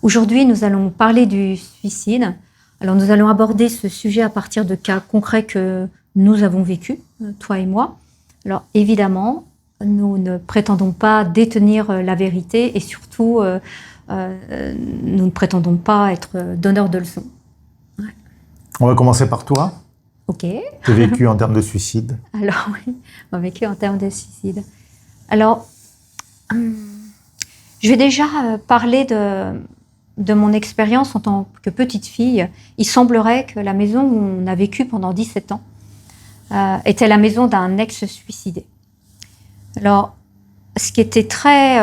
Aujourd'hui, nous allons parler du suicide. Alors, nous allons aborder ce sujet à partir de cas concrets que nous avons vécus, toi et moi. Alors, évidemment, nous ne prétendons pas détenir la vérité et surtout, nous ne prétendons pas être donneurs de leçons. Ouais. On va commencer par toi. Ok. Tu as vécu en termes de suicide. Alors, oui, on a vécu en termes de suicide. Alors, je vais déjà parler de mon expérience en tant que petite fille. Il semblerait que la maison où on a vécu pendant 17 ans était la maison d'un ex-suicidé. Alors, ce qui était très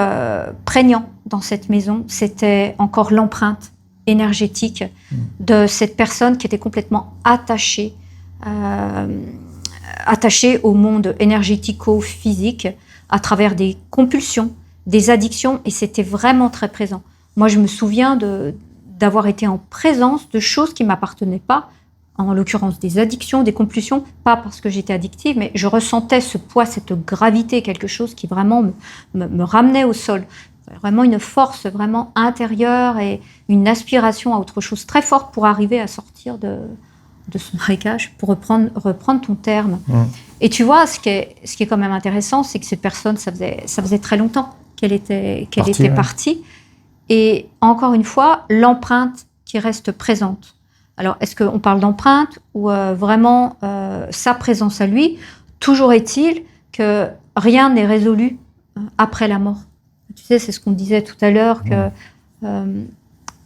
prégnant dans cette maison, c'était encore l'empreinte énergétique de cette personne qui était complètement attachée au monde énergético-physique à travers des compulsions, des addictions, et c'était vraiment très présent. Moi, je me souviens d'avoir été en présence de choses qui ne m'appartenaient pas, en l'occurrence des addictions, des compulsions, pas parce que j'étais addictive, mais je ressentais ce poids, cette gravité, quelque chose qui vraiment me ramenait au sol. Vraiment une force vraiment intérieure et une aspiration à autre chose très forte pour arriver à sortir de ce marécage, pour reprendre ton terme. Et tu vois, ce qui est quand même intéressant, c'est que cette personne, ça faisait très longtemps qu'elle était partie. Et encore une fois, l'empreinte qui reste présente. Alors, est-ce qu'on parle d'empreinte ou vraiment sa présence à lui? Toujours est-il que rien n'est résolu après la mort. Tu sais, c'est ce qu'on disait tout à l'heure, que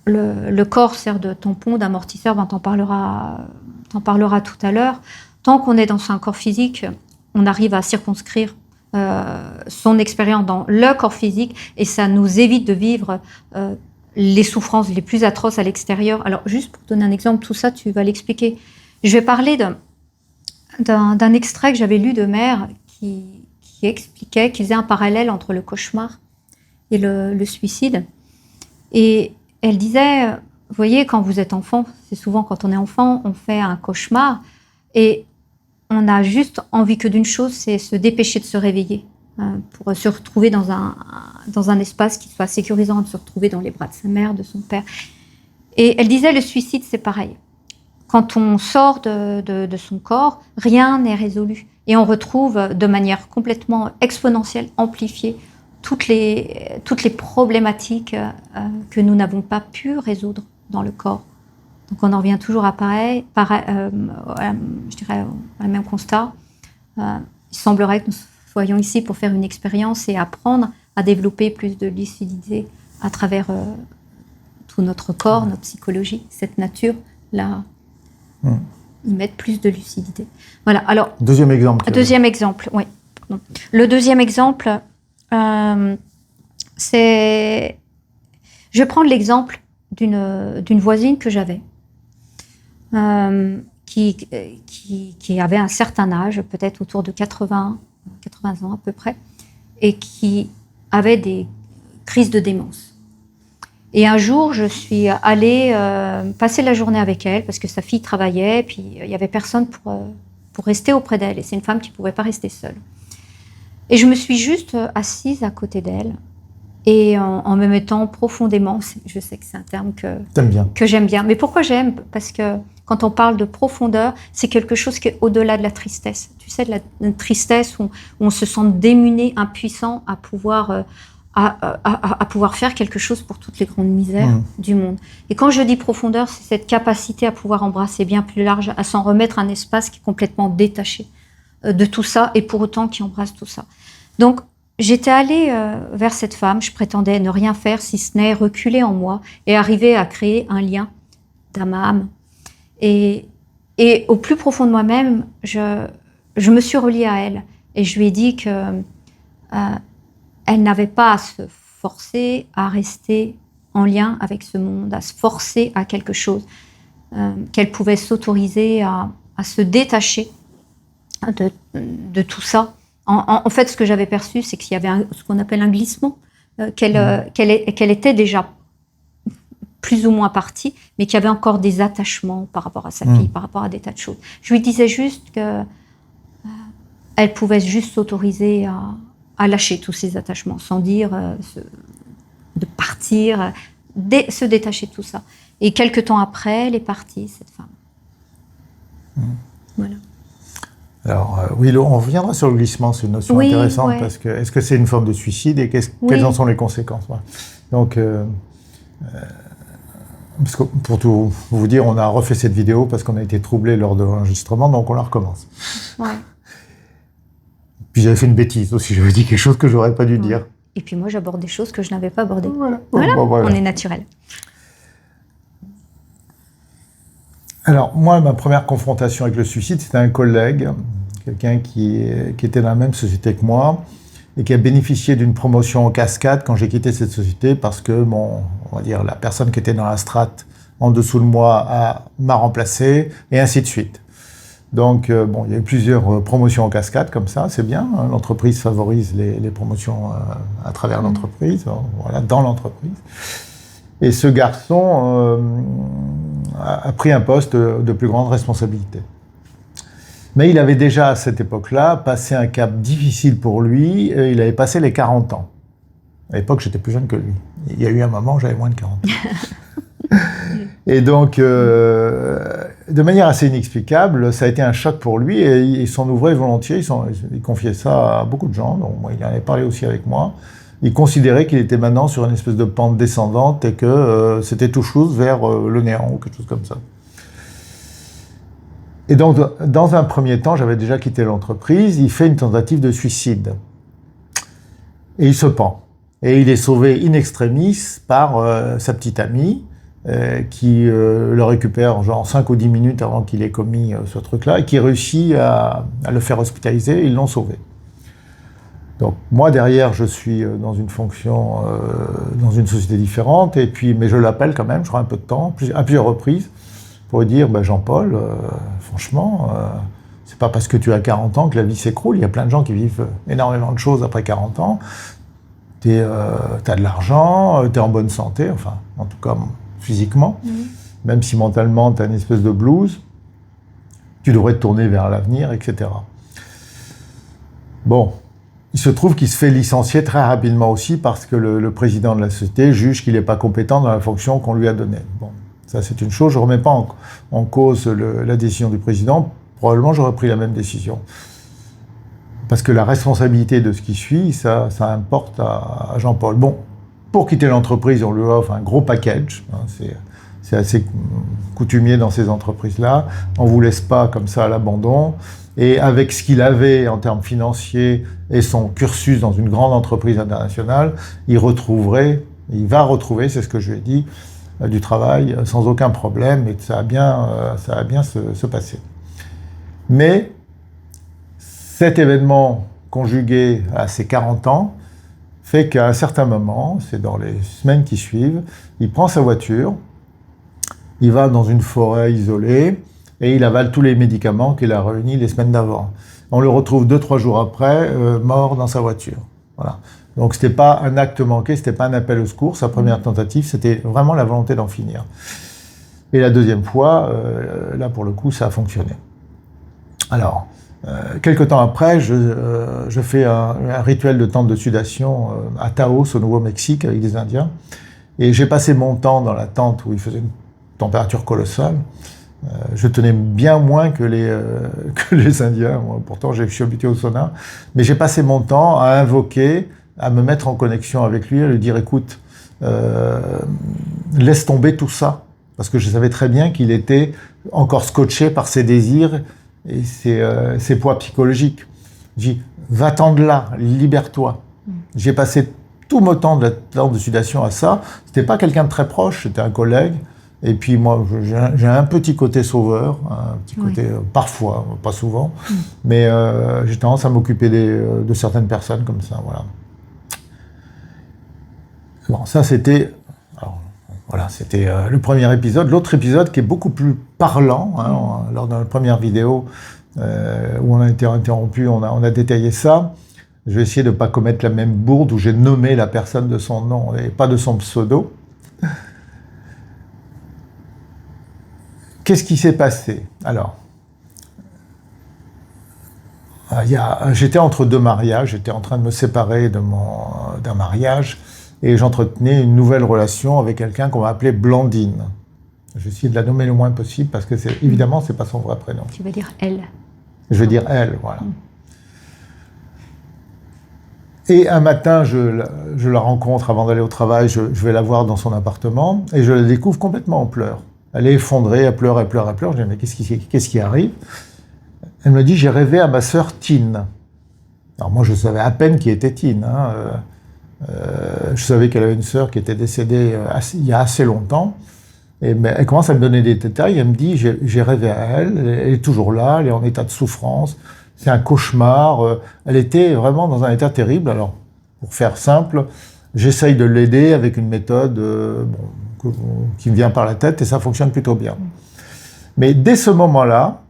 le corps sert de tampon, d'amortisseur, t'en parleras tout à l'heure. Tant qu'on est dans un corps physique, on arrive à circonscrire son expérience dans le corps physique et ça nous évite de vivre les souffrances les plus atroces à l'extérieur. Alors, juste pour donner un exemple, tout ça, tu vas l'expliquer. Je vais parler d'un extrait que j'avais lu de Mère qui expliquait, qui faisait un parallèle entre le cauchemar et le suicide. Et elle disait, vous voyez, quand vous êtes enfant, c'est souvent quand on est enfant, on fait un cauchemar et on a juste envie que d'une chose, c'est se dépêcher de se réveiller pour se retrouver dans un espace qui soit sécurisant, de se retrouver dans les bras de sa mère, de son père. Et elle disait, le suicide, c'est pareil. Quand on sort de son corps, rien n'est résolu. Et on retrouve de manière complètement exponentielle, amplifiée, toutes les problématiques que nous n'avons pas pu résoudre dans le corps. Donc on en revient toujours à je dirais, au même constat. Il semblerait que nous soyons ici pour faire une expérience et apprendre à développer plus de lucidité à travers tout notre corps, notre psychologie, cette nature-là. Y mettre plus de lucidité. Voilà, alors... Deuxième exemple. Deuxième exemple, oui. Le deuxième exemple, c'est... Je vais prendre l'exemple d'une voisine que j'avais. Qui avait un certain âge, peut-être autour de 80 ans à peu près, et qui avait des crises de démence. Et un jour, je suis allée passer la journée avec elle, parce que sa fille travaillait, puis il n'y avait personne pour rester auprès d'elle, et c'est une femme qui ne pouvait pas rester seule. Et je me suis juste assise à côté d'elle, et en me mettant profondément, je sais que c'est un terme que j'aime bien. Mais pourquoi j'aime? Parce que quand on parle de profondeur, c'est quelque chose qui est au-delà de la tristesse. Tu sais, de la tristesse où on se sent démuni, impuissant à pouvoir faire quelque chose pour toutes les grandes misères du monde. Et quand je dis profondeur, c'est cette capacité à pouvoir embrasser bien plus large, à s'en remettre un espace qui est complètement détaché de tout ça, et pour autant qui embrasse tout ça. Donc, j'étais allée vers cette femme, je prétendais ne rien faire si ce n'est reculer en moi et arriver à créer un lien d'âme à âme. Et au plus profond de moi-même, je me suis reliée à elle et je lui ai dit que elle n'avait pas à se forcer à rester en lien avec ce monde, à se forcer à quelque chose, qu'elle pouvait s'autoriser à se détacher de tout ça. En fait, ce que j'avais perçu, c'est qu'il y avait ce qu'on appelle un glissement, qu'elle était déjà plus ou moins partie, mais qu'il y avait encore des attachements par rapport à sa fille, par rapport à des tas de choses. Je lui disais juste qu'elle pouvait juste s'autoriser à lâcher tous ces attachements, sans dire de partir, se détacher de tout ça. Et quelques temps après, elle est partie, cette femme. Voilà. Alors, oui, on reviendra sur le glissement, c'est une notion intéressante, parce que est-ce que c'est une forme de suicide et quelles en sont les conséquences? Voilà. Donc, parce que pour tout vous dire, on a refait cette vidéo parce qu'on a été troublés lors de l'enregistrement, donc on la recommence. Ouais. Puis j'avais fait une bêtise aussi, j'avais dit quelque chose que j'aurais pas dû dire. Et puis moi, j'aborde des choses que je n'avais pas abordées. Voilà. On est naturel. Alors, moi, ma première confrontation avec le suicide, c'était un collègue, quelqu'un qui était dans la même société que moi, et qui a bénéficié d'une promotion en cascade quand j'ai quitté cette société, parce que, on va dire, la personne qui était dans la strate en dessous de moi m'a remplacé, et ainsi de suite. Donc, il y a eu plusieurs promotions en cascade comme ça, c'est bien. Hein, l'entreprise favorise les promotions à travers l'entreprise, voilà, dans l'entreprise. Et ce garçon a pris un poste de plus grande responsabilité. Mais il avait déjà, à cette époque-là, passé un cap difficile pour lui. Il avait passé les 40 ans. À l'époque, j'étais plus jeune que lui. Il y a eu un moment où j'avais moins de 40 ans. Et donc, de manière assez inexplicable, ça a été un choc pour lui. Et il s'en ouvrait volontiers. Il confiait ça à beaucoup de gens. Donc, moi, il en avait parlé aussi avec moi. Il considérait qu'il était maintenant sur une espèce de pente descendante et que c'était tout chose vers le néant ou quelque chose comme ça. Et donc, dans un premier temps, j'avais déjà quitté l'entreprise, il fait une tentative de suicide. Et il se pend. Et il est sauvé in extremis par sa petite amie, qui le récupère genre 5 ou 10 minutes avant qu'il ait commis ce truc-là, et qui réussit à le faire hospitaliser, et ils l'ont sauvé. Donc moi derrière, je suis dans une fonction, dans une société différente, mais je l'appelle quand même, je prends un peu de temps, à plusieurs reprises, pour lui dire, Jean-Paul, franchement, c'est pas parce que tu as 40 ans que la vie s'écroule, il y a plein de gens qui vivent énormément de choses après 40 ans, t'as de l'argent, t'es en bonne santé, enfin, en tout cas physiquement, même si mentalement t'as une espèce de blues, tu devrais te tourner vers l'avenir, etc. Bon. Il se trouve qu'il se fait licencier très rapidement aussi parce que le président de la société juge qu'il n'est pas compétent dans la fonction qu'on lui a donnée. Bon, ça c'est une chose, je ne remets pas en cause la décision du président, probablement j'aurais pris la même décision. Parce que la responsabilité de ce qui suit, ça importe à Jean-Paul. Bon, pour quitter l'entreprise, on lui offre un gros package, hein, c'est assez coutumier dans ces entreprises-là, on ne vous laisse pas comme ça à l'abandon. Et avec ce qu'il avait en termes financiers et son cursus dans une grande entreprise internationale, il va retrouver, c'est ce que je lui ai dit, du travail sans aucun problème et ça va bien se passer. Mais cet événement conjugué à ses 40 ans fait qu'à un certain moment, c'est dans les semaines qui suivent, il prend sa voiture, il va dans une forêt isolée, et il avale tous les médicaments qu'il a réunis les semaines d'avant. On le retrouve 2-3 jours après, mort dans sa voiture. Voilà. Donc c'était pas un acte manqué, c'était pas un appel au secours. Sa première tentative, c'était vraiment la volonté d'en finir. Et la deuxième fois, là pour le coup, ça a fonctionné. Alors, quelque temps après, je fais un rituel de tente de sudation à Taos, au Nouveau-Mexique, avec des Indiens. Et j'ai passé mon temps dans la tente où il faisait une température colossale. Je tenais bien moins que les Indiens, moi, pourtant je suis habitué au sauna, mais j'ai passé mon temps à invoquer, à me mettre en connexion avec lui, à lui dire écoute, laisse tomber tout ça, parce que je savais très bien qu'il était encore scotché par ses désirs et ses poids psychologiques. J'ai dit va-t'en de là, libère-toi. J'ai passé tout mon temps de la tente de sudation à ça. C'était pas quelqu'un de très proche, c'était un collègue. Et puis moi, j'ai un petit côté sauveur, un petit côté, parfois, pas souvent, mais j'ai tendance à m'occuper de certaines personnes comme ça, voilà. Bon, ça c'était le premier épisode. L'autre épisode qui est beaucoup plus parlant, hein, lors de notre première vidéo où on a été interrompu, on a détaillé ça. Je vais essayer de ne pas commettre la même bourde où j'ai nommé la personne de son nom et pas de son pseudo. Qu'est-ce qui s'est passé? Alors, j'étais entre deux mariages, j'étais en train de me séparer d'un mariage, Et j'entretenais une nouvelle relation avec quelqu'un qu'on va appeler Blandine. Je vais essayer de la nommer le moins possible parce que évidemment, c'est pas son vrai prénom. Tu vas dire elle. Je vais dire elle, voilà. Et un matin, je la rencontre avant d'aller au travail, je vais la voir dans son appartement et je la découvre complètement en pleurs. Elle est effondrée, elle pleure, elle pleure, elle pleure. Je dis, mais qu'est-ce qui arrive? Elle me dit, j'ai rêvé à ma sœur Tine. Alors moi, je savais à peine qui était Tine. Hein. Je savais qu'elle avait une sœur qui était décédée il y a assez longtemps. Mais elle commence à me donner des détails. Elle me dit, j'ai rêvé à elle, elle est toujours là, elle est en état de souffrance. C'est un cauchemar. Elle était vraiment dans un état terrible. Alors, pour faire simple, j'essaye de l'aider avec une méthode qui me vient par la tête et ça fonctionne plutôt bien. Mais dès ce moment-là,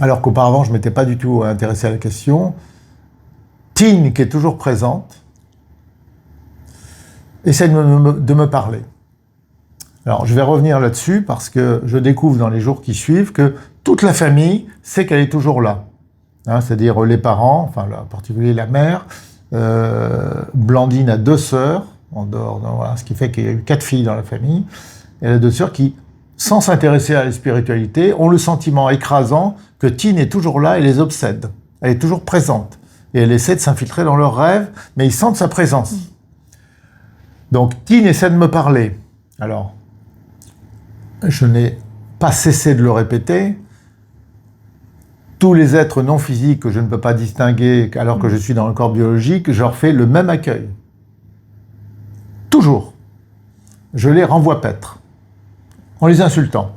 alors qu'auparavant je ne m'étais pas du tout intéressé à la question, Tine, qui est toujours présente, essaie de me parler. Alors, je vais revenir là-dessus parce que je découvre dans les jours qui suivent que toute la famille sait qu'elle est toujours là. Hein, c'est-à-dire les parents, enfin en particulier la mère. Blandine a 2 sœurs, en dehors, voilà, ce qui fait qu'il y a eu 4 filles dans la famille. Elle a 2 sœurs qui, sans s'intéresser à la spiritualité, ont le sentiment écrasant que Tine est toujours là et les obsède. Elle est toujours présente. Et elle essaie de s'infiltrer dans leurs rêves, mais ils sentent sa présence. Donc Tine essaie de me parler. Alors, je n'ai pas cessé de le répéter. Tous les êtres non physiques que je ne peux pas distinguer alors que je suis dans le corps biologique, je leur fais le même accueil. Toujours. Je les renvoie paître, en les insultant.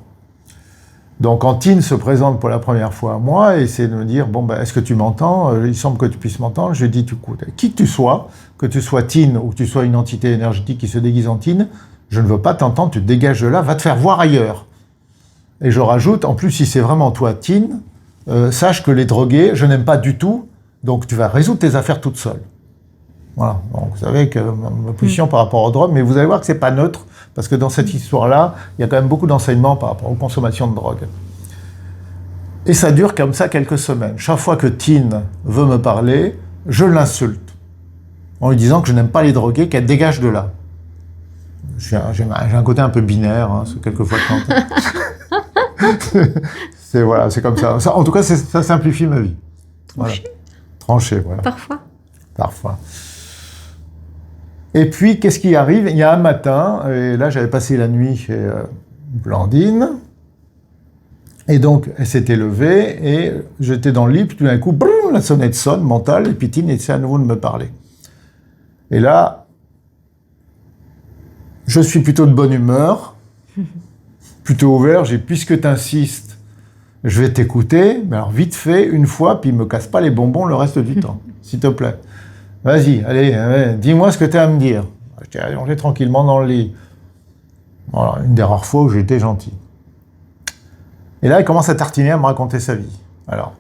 Donc quand Tine se présente pour la première fois à moi et essaie de me dire, bon, est-ce que tu m'entends? Il semble que tu puisses m'entendre. Je lui dis, écoute, qui que tu sois Tine ou que tu sois une entité énergétique qui se déguise en Tine, je ne veux pas t'entendre, tu te dégages de là, va te faire voir ailleurs. Et je rajoute, en plus, si c'est vraiment toi, Tine, sache que les drogués, je n'aime pas du tout, donc tu vas résoudre tes affaires toute seule. Voilà, donc vous savez que ma position par rapport aux drogues, mais vous allez voir que c'est pas neutre, parce que dans cette histoire-là, il y a quand même beaucoup d'enseignements par rapport aux consommations de drogue. Et ça dure comme ça quelques semaines. Chaque fois que Tine veut me parler, je l'insulte, en lui disant que je n'aime pas les drogués, qu'elle dégage de là. J'ai un côté un peu binaire, hein, c'est quelquefois voilà, c'est comme ça. En tout cas, ça simplifie ma vie. Tranché. Voilà. Tranché, voilà. Parfois. Et puis, qu'est-ce qui arrive? Il y a un matin, et là, j'avais passé la nuit chez Blandine, et donc, elle s'était levée, et j'étais dans le lit, puis tout d'un coup, boum, la sonnette sonne, mentale, et puis Tine essaie à nouveau de me parler. Et là, je suis plutôt de bonne humeur, plutôt ouvert, puisque tu insistes, je vais t'écouter, mais alors vite fait, une fois, puis me casse pas les bonbons le reste du temps, s'il te plaît. Vas-y, allez, dis-moi ce que tu as à me dire. J'étais allongé tranquillement dans le lit. Voilà, une des rares fois où j'ai été gentil. Et là, elle commence à tartiner, à me raconter sa vie. Alors,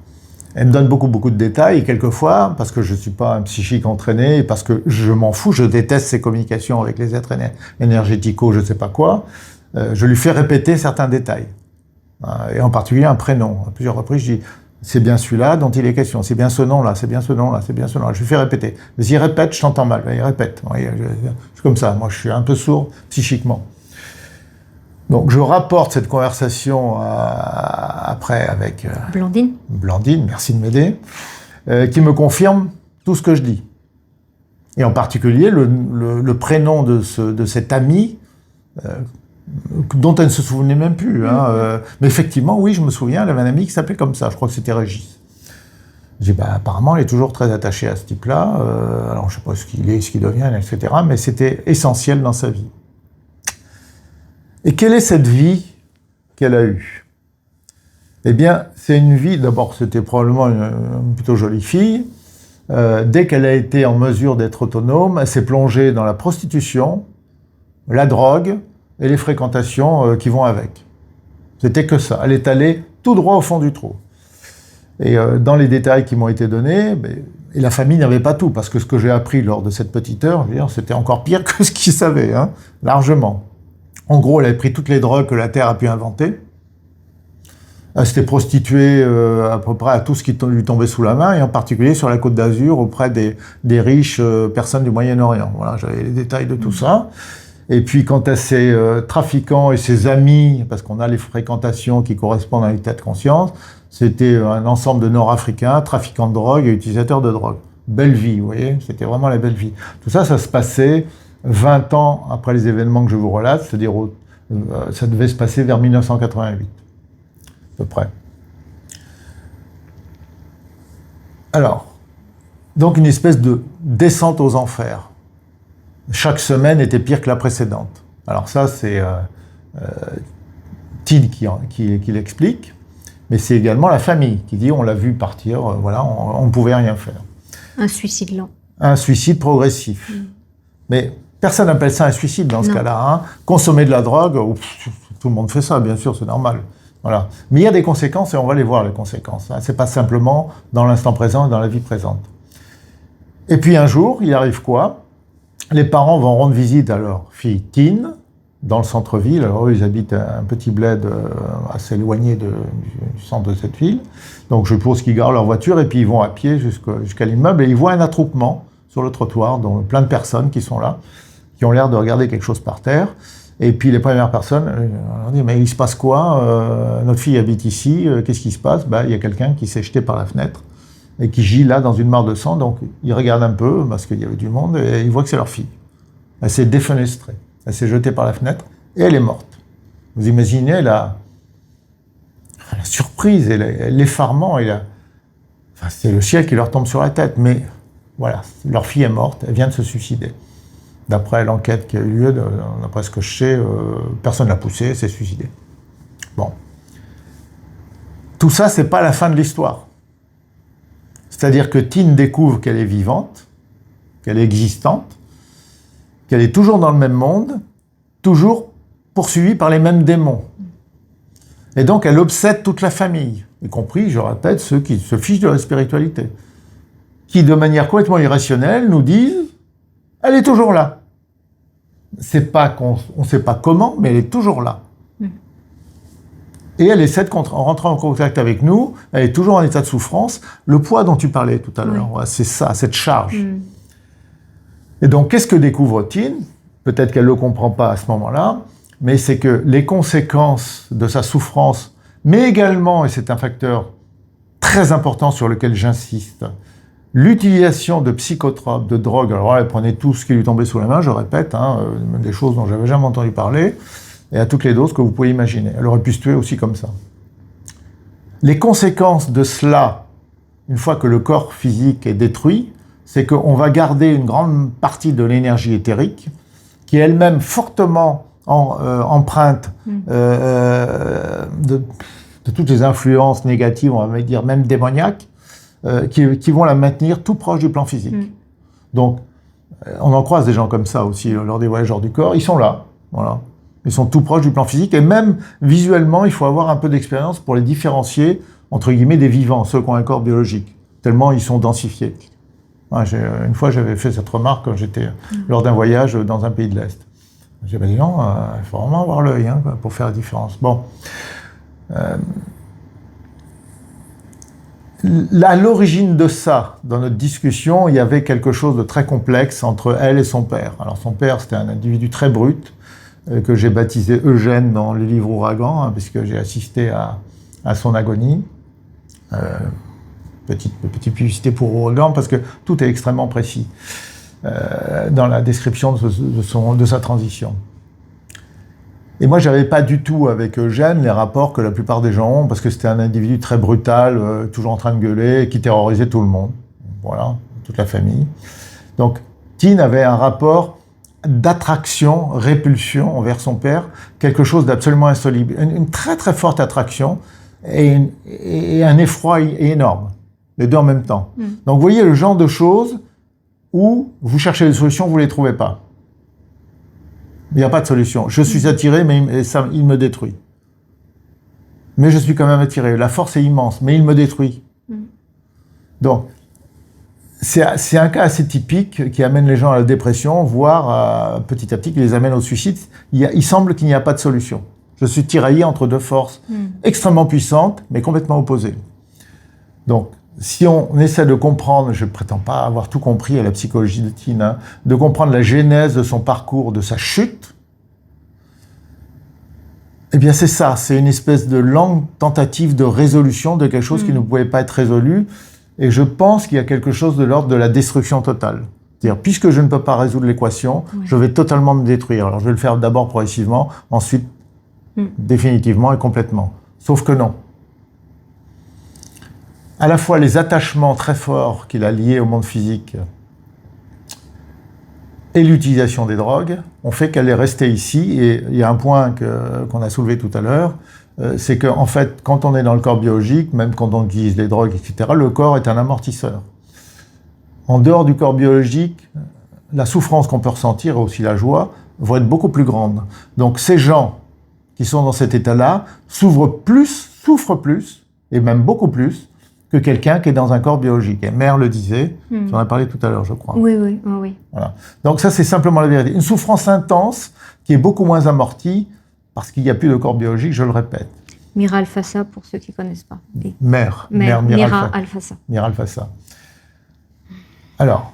elle me donne beaucoup de détails, et quelquefois, parce que je ne suis pas un psychique entraîné, et parce que je m'en fous, je déteste ces communications avec les êtres énergéticaux, je ne sais pas quoi, je lui fais répéter certains détails. Et en particulier un prénom. À plusieurs reprises, je dis, c'est bien celui-là dont il est question, c'est bien ce nom-là, c'est bien ce nom-là, c'est bien ce nom-là. Je lui fais répéter. Vas-y, répète, je t'entends mal. Vas-y, répète. Je suis comme ça, moi je suis un peu sourd psychiquement. Donc je rapporte cette conversation après avec Blandine, merci de m'aider, qui me confirme tout ce que je dis. Et en particulier le prénom de cet ami, dont elle ne se souvenait même plus. Hein, mais effectivement, oui, je me souviens, elle avait un ami qui s'appelait comme ça, je crois que c'était Régis. J'ai dit, apparemment, elle est toujours très attachée à ce type-là, alors je ne sais pas ce qu'il est, ce qu'il devient, etc., mais c'était essentiel dans sa vie. Et quelle est cette vie qu'elle a eue? Eh bien, c'est une vie, d'abord, c'était probablement une plutôt jolie fille. Dès qu'elle a été en mesure d'être autonome, elle s'est plongée dans la prostitution, la drogue et les fréquentations qui vont avec. C'était que ça. Elle est allée tout droit au fond du trou. Et dans les détails qui m'ont été donnés, et la famille n'avait pas tout, parce que ce que j'ai appris lors de cette petite heure, je veux dire, c'était encore pire que ce qu'ils savaient, hein, largement. En gros, elle avait pris toutes les drogues que la Terre a pu inventer. s'était prostitué à peu près à tout ce qui lui tombait sous la main, et en particulier sur la Côte d'Azur auprès des riches personnes du Moyen-Orient. Voilà, j'avais les détails de tout ça. Et puis quant à ces trafiquants et ses amis, parce qu'on a les fréquentations qui correspondent à l'état de conscience, c'était un ensemble de Nord-Africains, trafiquants de drogue et utilisateurs de drogue. Belle vie, vous voyez, c'était vraiment la belle vie. Tout ça, ça se passait 20 ans après les événements que je vous relate, c'est-à-dire ça devait se passer vers 1988, à peu près. Alors, donc une espèce de descente aux enfers. Chaque semaine était pire que la précédente. Alors ça, c'est Tid qui l'explique, mais c'est également la famille qui dit on l'a vu partir, voilà, on ne pouvait rien faire. Un suicide lent. Un suicide progressif. Mais personne n'appelle ça un suicide dans ce cas-là. Hein. Consommer de la drogue, tout le monde fait ça, bien sûr, c'est normal. Voilà. Mais il y a des conséquences et on va les voir, les conséquences. Hein. C'est pas simplement dans l'instant présent et dans la vie présente. Et puis un jour, il arrive quoi ? Les parents vont rendre visite à leur fille Tin, dans le centre-ville. Alors eux, ils habitent un petit bled assez éloigné du centre de cette ville. Donc je suppose qu'ils garent leur voiture et puis ils vont à pied jusqu'à l'immeuble et ils voient un attroupement sur le trottoir, dont plein de personnes qui sont là, qui ont l'air de regarder quelque chose par terre. Et puis les premières personnes leur disent « Mais il se passe quoi ? Notre fille habite ici, qu'est-ce qui se passe ?» Il y a quelqu'un qui s'est jeté par la fenêtre et qui gît là dans une mare de sang. Donc ils regardent un peu, parce qu'il y avait du monde, et ils voient que c'est leur fille. Elle s'est défenestrée, elle s'est jetée par la fenêtre et elle est morte. Vous imaginez la surprise et l'effarement, c'est le ciel qui leur tombe sur la tête. Mais voilà, leur fille est morte, elle vient de se suicider. D'après l'enquête qui a eu lieu, d'après ce que je sais, personne ne l'a poussée, elle s'est suicidée. Bon. Tout ça, c'est pas la fin de l'histoire. C'est-à-dire que Tin découvre qu'elle est vivante, qu'elle est existante, qu'elle est toujours dans le même monde, toujours poursuivie par les mêmes démons. Et donc, elle obsède toute la famille, y compris, je répète, ceux qui se fichent de la spiritualité, qui, de manière complètement irrationnelle, nous disent « Elle est toujours là ». C'est pas on ne sait pas comment, mais elle est toujours là. Et elle essaie de rentrer en contact avec nous, elle est toujours en état de souffrance. Le poids dont tu parlais tout à l'heure, ouais, c'est ça, cette charge. Et donc, qu'est-ce que découvre Tin ? Peut-être qu'elle ne le comprend pas à ce moment-là, mais c'est que les conséquences de sa souffrance, mais également, et c'est un facteur très important sur lequel j'insiste, l'utilisation de psychotropes, de drogues, alors elle prenait tout ce qui lui tombait sous la main, je répète, des choses dont j'avais jamais entendu parler, et à toutes les doses que vous pouvez imaginer. Elle aurait pu se tuer aussi comme ça. Les conséquences de cela, une fois que le corps physique est détruit, c'est qu'on va garder une grande partie de l'énergie éthérique, qui est elle-même fortement empreinte de toutes les influences négatives, on va dire même démoniaques, qui vont la maintenir tout proche du plan physique. Donc, on en croise des gens comme ça aussi lors des voyageurs du corps, ils sont là, voilà. Ils sont tout proches du plan physique, et même visuellement, il faut avoir un peu d'expérience pour les différencier, entre guillemets, des vivants, ceux qui ont un corps biologique, tellement ils sont densifiés. Ouais, une fois, j'avais fait cette remarque quand j'étais lors d'un voyage dans un pays de l'Est. J'ai dit non, il faut vraiment avoir l'œil pour faire la différence. Bon. À l'origine de ça, dans notre discussion, il y avait quelque chose de très complexe entre elle et son père. Alors son père, c'était un individu très brut, que j'ai baptisé Eugène dans le livre Ouragan, puisque j'ai assisté à son agonie. Petite publicité pour Ouragan, parce que tout est extrêmement précis dans la description de sa transition. Et moi, j'avais pas du tout avec Eugène les rapports que la plupart des gens ont, parce que c'était un individu très brutal, toujours en train de gueuler, qui terrorisait tout le monde. Voilà, toute la famille. Donc, Tin avait un rapport d'attraction, répulsion envers son père, quelque chose d'absolument insoluble. Une très très forte attraction et un effroi énorme, les deux en même temps. Donc vous voyez le genre de choses où vous cherchez des solutions, vous ne les trouvez pas. Il n'y a pas de solution. Je suis attiré, mais il me détruit. Mais je suis quand même attiré. La force est immense, mais il me détruit. Donc, c'est un cas assez typique qui amène les gens à la dépression, voire petit à petit qui les amène au suicide. Il semble qu'il n'y a pas de solution. Je suis tiraillé entre deux forces extrêmement puissantes, mais complètement opposées. Donc, si on essaie de comprendre, je ne prétends pas avoir tout compris à la psychologie de Tin, hein, de comprendre la genèse de son parcours, de sa chute, eh bien c'est ça, c'est une espèce de lente tentative de résolution de quelque chose qui ne pouvait pas être résolu. Et je pense qu'il y a quelque chose de l'ordre de la destruction totale. C'est-à-dire, puisque je ne peux pas résoudre l'équation, je vais totalement me détruire. Alors je vais le faire d'abord progressivement, ensuite définitivement et complètement. Sauf que non. À la fois les attachements très forts qu'il a liés au monde physique et l'utilisation des drogues ont fait qu'elle est restée ici. Et il y a un point qu'on a soulevé tout à l'heure, c'est qu'en fait, quand on est dans le corps biologique, même quand on utilise les drogues, etc., le corps est un amortisseur. En dehors du corps biologique, la souffrance qu'on peut ressentir et aussi la joie vont être beaucoup plus grandes. Donc ces gens qui sont dans cet état-là souffrent plus, et même beaucoup plus, que quelqu'un qui est dans un corps biologique. Et Mère le disait, j'en ai parlé tout à l'heure, je crois. Oui. Voilà. Donc ça, c'est simplement la vérité. Une souffrance intense qui est beaucoup moins amortie parce qu'il n'y a plus de corps biologique, je le répète. Mira Alfassa, pour ceux qui ne connaissent pas. Mère Mira Alfassa. Mira Alfassa. Alors,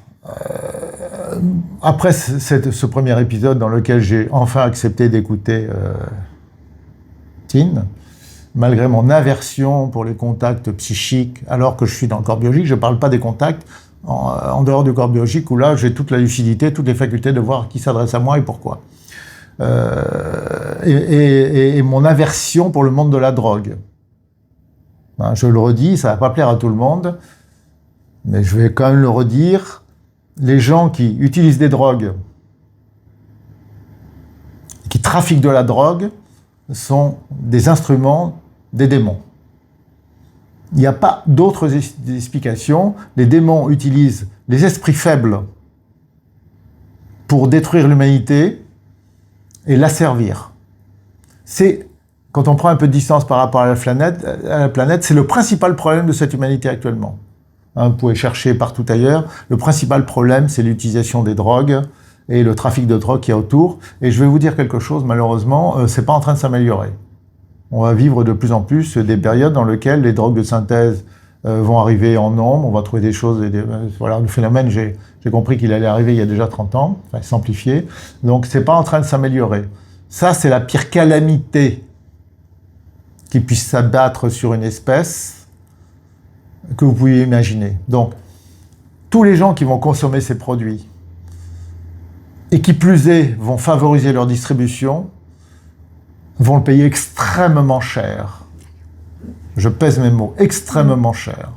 après ce premier épisode dans lequel j'ai enfin accepté d'écouter Tin, malgré mon aversion pour les contacts psychiques, alors que je suis dans le corps biologique, je ne parle pas des contacts en dehors du corps biologique, où là, j'ai toute la lucidité, toutes les facultés de voir qui s'adresse à moi et pourquoi. Et mon aversion pour le monde de la drogue. Hein, je le redis, ça ne va pas plaire à tout le monde, mais je vais quand même le redire. Les gens qui utilisent des drogues, qui trafiquent de la drogue, sont des instruments des démons. Il n'y a pas d'autres explications. Les démons utilisent les esprits faibles pour détruire l'humanité et l'asservir. C'est, quand on prend un peu de distance par rapport à la planète, c'est le principal problème de cette humanité actuellement. Hein, vous pouvez chercher partout ailleurs. Le principal problème, c'est l'utilisation des drogues et le trafic de drogue qu'il y a autour. Et je vais vous dire quelque chose, malheureusement, c'est pas en train de s'améliorer. On va vivre de plus en plus des périodes dans lesquelles les drogues de synthèse vont arriver en nombre, on va trouver des choses, voilà, le phénomène, j'ai compris qu'il allait arriver il y a déjà 30 ans, enfin, simplifié, donc c'est pas en train de s'améliorer. Ça, c'est la pire calamité qui puisse s'abattre sur une espèce que vous pouvez imaginer. Donc, tous les gens qui vont consommer ces produits, et qui plus est, vont favoriser leur distribution, vont le payer extrêmement cher. Je pèse mes mots, extrêmement cher.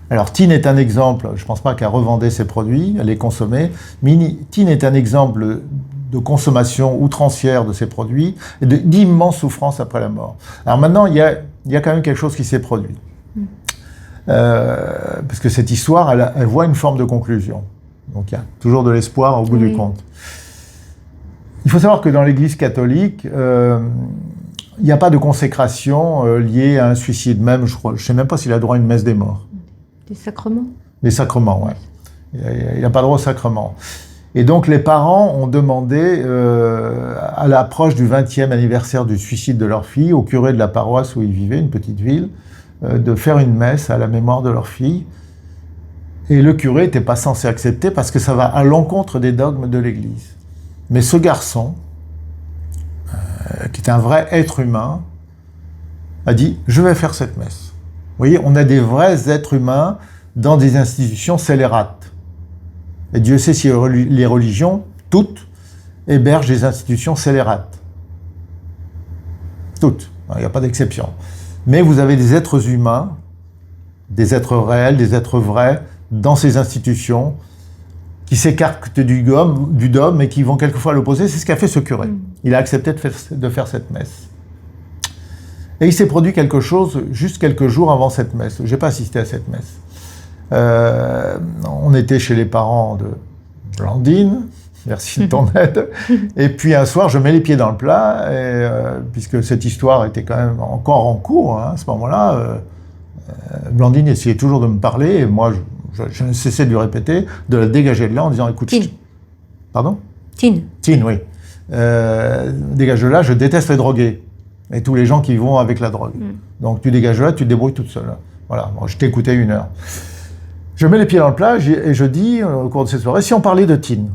Alors, Tin est un exemple, je ne pense pas qu'elle revendait ses produits, elle les consommait, mais Tin est un exemple de consommation outrancière de ces produits et d'immense souffrance après la mort. Alors maintenant, il y a quand même quelque chose qui s'est produit. Parce que cette histoire, elle voit une forme de conclusion. Donc il y a toujours de l'espoir au bout du compte. Il faut savoir que dans l'Église catholique, il n'y a pas de consécration liée à un suicide. Même, je ne sais même pas s'il a droit à une messe des morts. Des sacrements ? Les sacrements, oui. Il n'a pas droit aux sacrements. Et donc les parents ont demandé, à l'approche du 20e anniversaire du suicide de leur fille, au curé de la paroisse où ils vivaient, une petite ville, de faire une messe à la mémoire de leur fille. Et le curé n'était pas censé accepter parce que ça va à l'encontre des dogmes de l'Église. Mais ce garçon, qui est un vrai être humain, a dit « je vais faire cette messe ». Vous voyez, on a des vrais êtres humains dans des institutions scélérates. Et Dieu sait si les religions, toutes, hébergent des institutions scélérates. Toutes, il n'y a pas d'exception. Mais vous avez des êtres humains, des êtres réels, des êtres vrais, dans ces institutions, qui s'écartent du dogme et qui vont quelquefois à l'opposé. C'est ce qu'a fait ce curé. Il a accepté de faire cette messe. Et il s'est produit quelque chose juste quelques jours avant cette messe. Je n'ai pas assisté à cette messe. On était chez les parents de Blandine, merci de ton aide. Et puis un soir, je mets les pieds dans le plat, et, puisque cette histoire était quand même encore en cours, hein, à ce moment-là, Blandine essayait toujours de me parler, et moi, je ne cessais de lui répéter, de la dégager de là en disant, écoute... Tin. Pardon ? Tin. Tin, oui. Dégage de là, je déteste les drogués. et tous les gens qui vont avec la drogue. Donc tu dégages là, tu te débrouilles toute seule. Voilà, bon, je t'ai écouté 1 heure. Je mets les pieds dans le plat et je dis, au cours de cette soirée, si on parlait de Tine,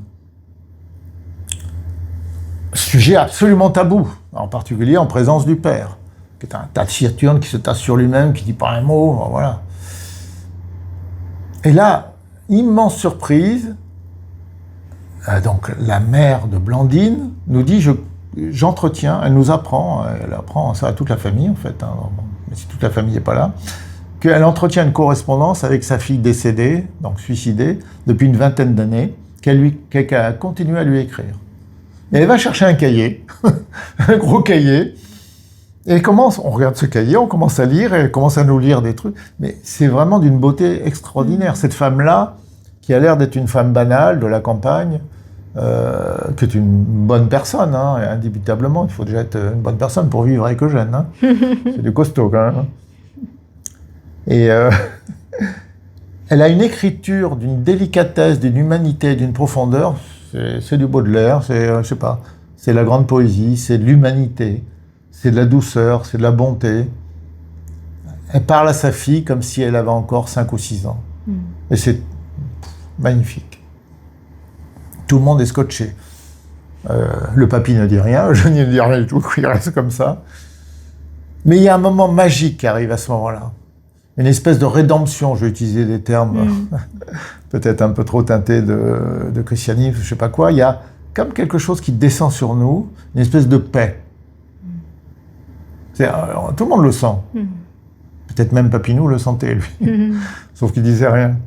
sujet absolument tabou, en particulier en présence du père, qui est un taciturne, qui se tasse sur lui-même, qui dit pas un mot, voilà. Et là, immense surprise, donc la mère de Blandine nous dit, j'entretiens, elle apprend ça à toute la famille en fait, hein, mais si toute la famille n'est pas là, qu'elle entretient une correspondance avec sa fille décédée, donc suicidée, depuis une 20aine d'années, qu'elle continue à lui écrire. Et elle va chercher un cahier, un gros cahier, et on regarde ce cahier, on commence à lire, et elle commence à nous lire des trucs, mais c'est vraiment d'une beauté extraordinaire. Cette femme-là, qui a l'air d'être une femme banale de la campagne, qui est une bonne personne, hein, indubitablement, il faut déjà être une bonne personne pour vivre avec Eugène. Hein. C'est du costaud quand même. Et elle a une écriture d'une délicatesse, d'une humanité, d'une profondeur. C'est du Baudelaire, je sais pas, c'est la grande poésie, c'est de l'humanité, c'est de la douceur, c'est de la bonté. Elle parle à sa fille comme si elle avait encore 5 ou 6 ans. Et c'est magnifique. Tout le monde est scotché. Le papy ne dit rien, je ne dis rien du tout, il reste comme ça. Mais il y a un moment magique qui arrive à ce moment-là. Une espèce de rédemption, je vais utiliser des termes peut-être un peu trop teintés de christianisme, je sais pas quoi. Il y a comme quelque chose qui descend sur nous, une espèce de paix. Tout le monde le sent. Peut-être même Papineau le sentait, lui. Sauf qu'il disait rien.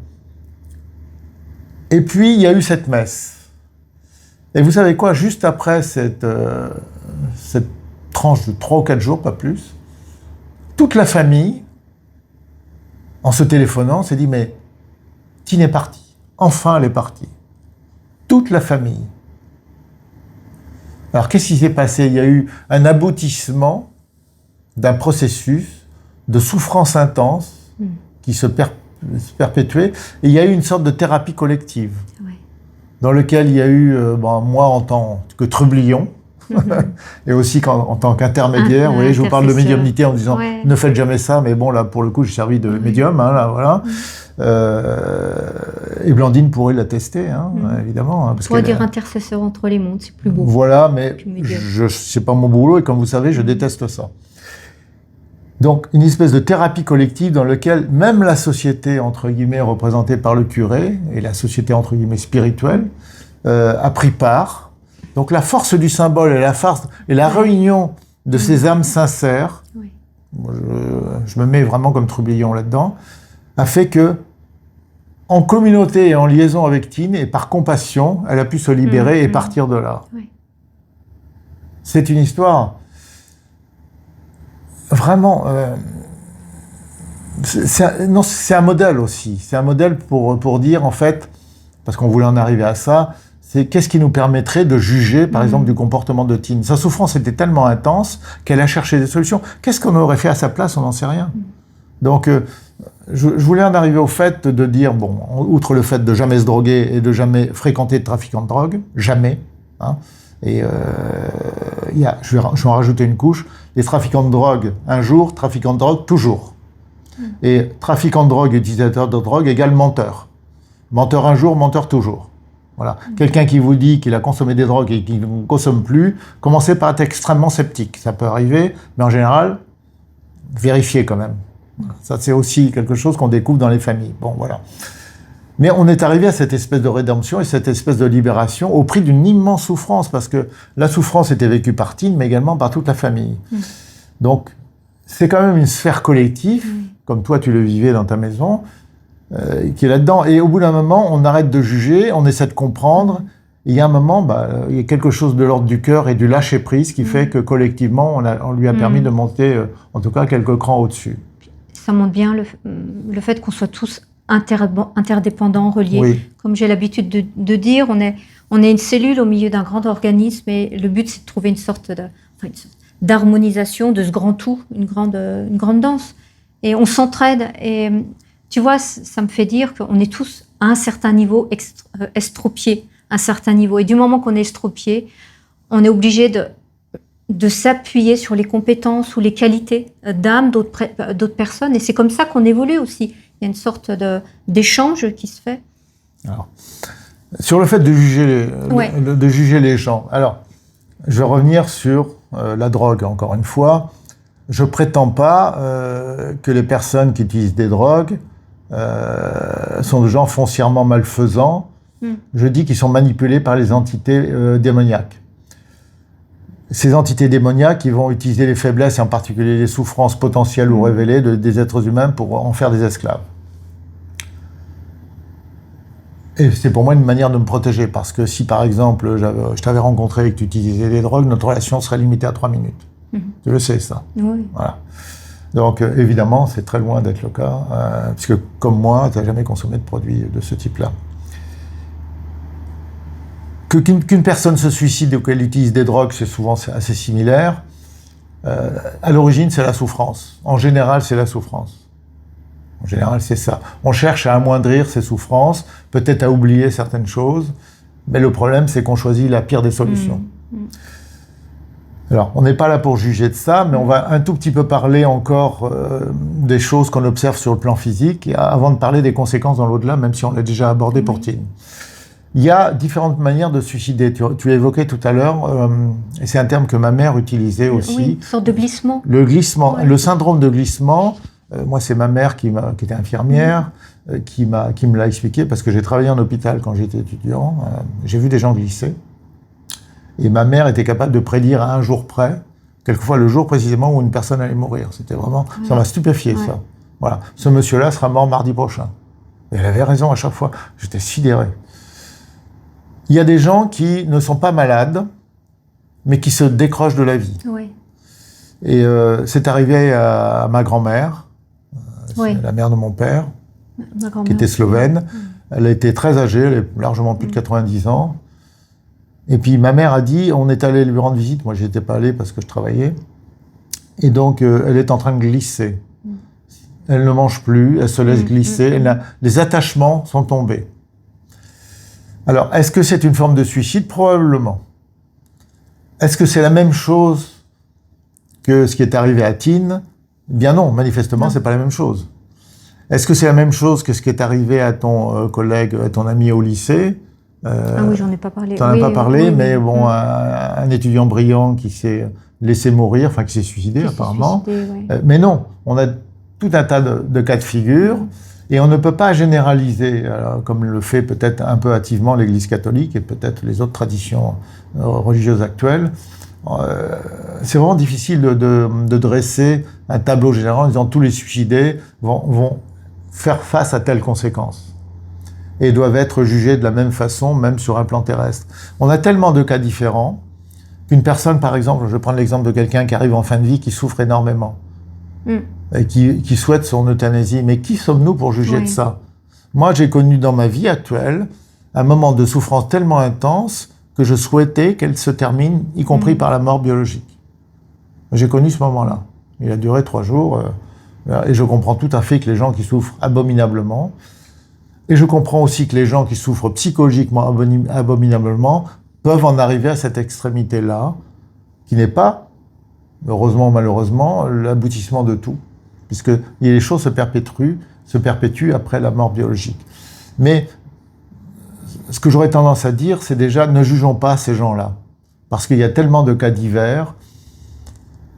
Et puis, il y a eu cette messe. Et vous savez quoi, juste après cette tranche de 3 ou 4 jours, pas plus, toute la famille, en se téléphonant, s'est dit, mais Tine est partie. Enfin, elle est partie. Toute la famille. Alors, qu'est-ce qui s'est passé? Il y a eu un aboutissement d'un processus de souffrance intense qui se perpétuait. Et il y a eu une sorte de thérapie collective, dans lequel il y a eu, moi en tant que trublion, et aussi en tant qu'intermédiaire, vous voyez, je vous parle de médiumnité en disant ne faites jamais ça, mais bon là pour le coup j'ai servi de médium, hein, là voilà. Et Blandine pourrait l'attester, hein, évidemment. Hein, on pourrait dire intercesseur entre les mondes, c'est plus beau. Voilà, mais c'est pas mon boulot et comme vous savez, je déteste ça. Donc une espèce de thérapie collective dans laquelle même la société entre guillemets représentée par le curé et la société entre guillemets spirituelle a pris part. Donc la force du symbole et la farce et la réunion de ces âmes sincères, je me mets vraiment comme Trublion là-dedans, a fait que, en communauté et en liaison avec Tine, et par compassion, elle a pu se libérer et partir de là. C'est une histoire vraiment... c'est un modèle aussi. C'est un modèle pour dire, en fait, parce qu'on voulait en arriver à ça, c'est qu'est-ce qui nous permettrait de juger, par exemple, du comportement de Tine. Sa souffrance était tellement intense qu'elle a cherché des solutions. Qu'est-ce qu'on aurait fait à sa place? On n'en sait rien. Donc, je voulais en arriver au fait de dire, bon, outre le fait de jamais se droguer et de jamais fréquenter de trafiquants de drogue, jamais, hein, et je vais en rajouter une couche, les trafiquants de drogue un jour, trafiquants de drogue toujours. Et trafiquant de drogue, utilisateur de drogue égale menteur. Menteur un jour, menteur toujours. Voilà. Quelqu'un qui vous dit qu'il a consommé des drogues et qu'il ne consomme plus, commencez par être extrêmement sceptique. Ça peut arriver, mais en général, vérifiez quand même. Ça, c'est aussi quelque chose qu'on découvre dans les familles. Bon, voilà. Mais on est arrivé à cette espèce de rédemption et cette espèce de libération au prix d'une immense souffrance, parce que la souffrance était vécue par Tine, mais également par toute la famille. Donc, c'est quand même une sphère collective, comme toi tu le vivais dans ta maison, qui est là-dedans. Et au bout d'un moment, on arrête de juger, on essaie de comprendre. Il y a un moment, il y a quelque chose de l'ordre du cœur et du lâcher-prise qui fait que collectivement, on lui a permis de monter, en tout cas, quelques crans au-dessus. Ça montre bien le fait qu'on soit tous interdépendants, reliés. Oui. Comme j'ai l'habitude de dire, on est une cellule au milieu d'un grand organisme et le but, c'est de trouver une sorte d'harmonisation de ce grand tout, une grande danse. Et on s'entraide. Et tu vois, ça me fait dire qu'on est tous à un certain niveau estropiés, à un certain niveau. Et du moment qu'on est estropié, on est obligé de s'appuyer sur les compétences ou les qualités d'âme d'autres personnes. Et c'est comme ça qu'on évolue aussi. Il y a une sorte d'échange qui se fait. Alors, sur le fait de juger les gens, alors, je vais revenir sur la drogue, encore une fois. Je prétends pas que les personnes qui utilisent des drogues sont des gens foncièrement malfaisants. Je dis qu'ils sont manipulés par les entités démoniaques. Ces entités démoniaques, ils vont utiliser les faiblesses, et en particulier les souffrances potentielles ou révélées des êtres humains pour en faire des esclaves. Et c'est pour moi une manière de me protéger, parce que si par exemple je t'avais rencontré et que tu utilisais des drogues, notre relation serait limitée à 3 minutes. Tu le sais, ça. Oui. Voilà. Donc évidemment, c'est très loin d'être le cas, puisque comme moi, tu n'as jamais consommé de produits de ce type-là. Qu'une personne se suicide ou qu'elle utilise des drogues, c'est souvent assez similaire. À l'origine, c'est la souffrance. En général, c'est la souffrance. En général, c'est ça. On cherche à amoindrir ses souffrances, peut-être à oublier certaines choses, mais le problème, c'est qu'on choisit la pire des solutions. Alors, on n'est pas là pour juger de ça, mais on va un tout petit peu parler encore des choses qu'on observe sur le plan physique, avant de parler des conséquences dans l'au-delà, même si on l'a déjà abordé pour Tine. Il y a différentes manières de suicider. Tu évoquais tout à l'heure, et c'est un terme que ma mère utilisait aussi. Oui, une sorte de glissement. Le glissement, le syndrome de glissement. Moi, c'est ma mère qui était infirmière, qui me l'a expliqué, parce que j'ai travaillé en hôpital quand j'étais étudiant. J'ai vu des gens glisser. Et ma mère était capable de prédire à un jour près, quelquefois le jour précisément où une personne allait mourir. C'était vraiment, ça m'a stupéfié, ça. Voilà. Ce monsieur-là sera mort mardi prochain. Et elle avait raison à chaque fois. J'étais sidéré. Il y a des gens qui ne sont pas malades, mais qui se décrochent de la vie. Oui. Et c'est arrivé à ma grand-mère, la mère de mon père, qui était slovène. Elle a été très âgée, elle est largement plus de 90 ans. Et puis ma mère a dit, on est allé lui rendre visite, moi j'y étais pas allé parce que je travaillais, et donc elle est en train de glisser. Elle ne mange plus, elle se laisse glisser, les attachements sont tombés. Alors, est-ce que c'est une forme de suicide? Probablement. Est-ce que c'est la même chose que ce qui est arrivé à Tine? Bien non, manifestement, c'est pas la même chose. Est-ce que c'est la même chose que ce qui est arrivé à ton collègue, à ton ami au lycée? Ah oui, j'en ai pas parlé. T'en as pas parlé, mais bon, un étudiant brillant qui s'est laissé mourir, enfin qui s'est suicidé apparemment. Mais non, on a tout un tas de cas de figure. Et on ne peut pas généraliser, comme le fait peut-être un peu hâtivement l'Église catholique et peut-être les autres traditions religieuses actuelles. C'est vraiment difficile de dresser un tableau général en disant tous les suicidés vont faire face à telles conséquences et doivent être jugés de la même façon, même sur un plan terrestre. On a tellement de cas différents qu'une personne, par exemple, je vais prendre l'exemple de quelqu'un qui arrive en fin de vie, qui souffre énormément. Et qui souhaite son euthanasie. Mais qui sommes-nous pour juger de ça? Moi, j'ai connu dans ma vie actuelle un moment de souffrance tellement intense que je souhaitais qu'elle se termine, y compris par la mort biologique. J'ai connu ce moment-là. Il a duré 3 jours, et je comprends tout à fait que les gens qui souffrent abominablement, et je comprends aussi que les gens qui souffrent psychologiquement abominablement peuvent en arriver à cette extrémité-là, qui n'est pas, heureusement ou malheureusement, l'aboutissement de tout, puisque les choses se perpétuent après la mort biologique. Mais ce que j'aurais tendance à dire, c'est déjà, ne jugeons pas ces gens-là, parce qu'il y a tellement de cas divers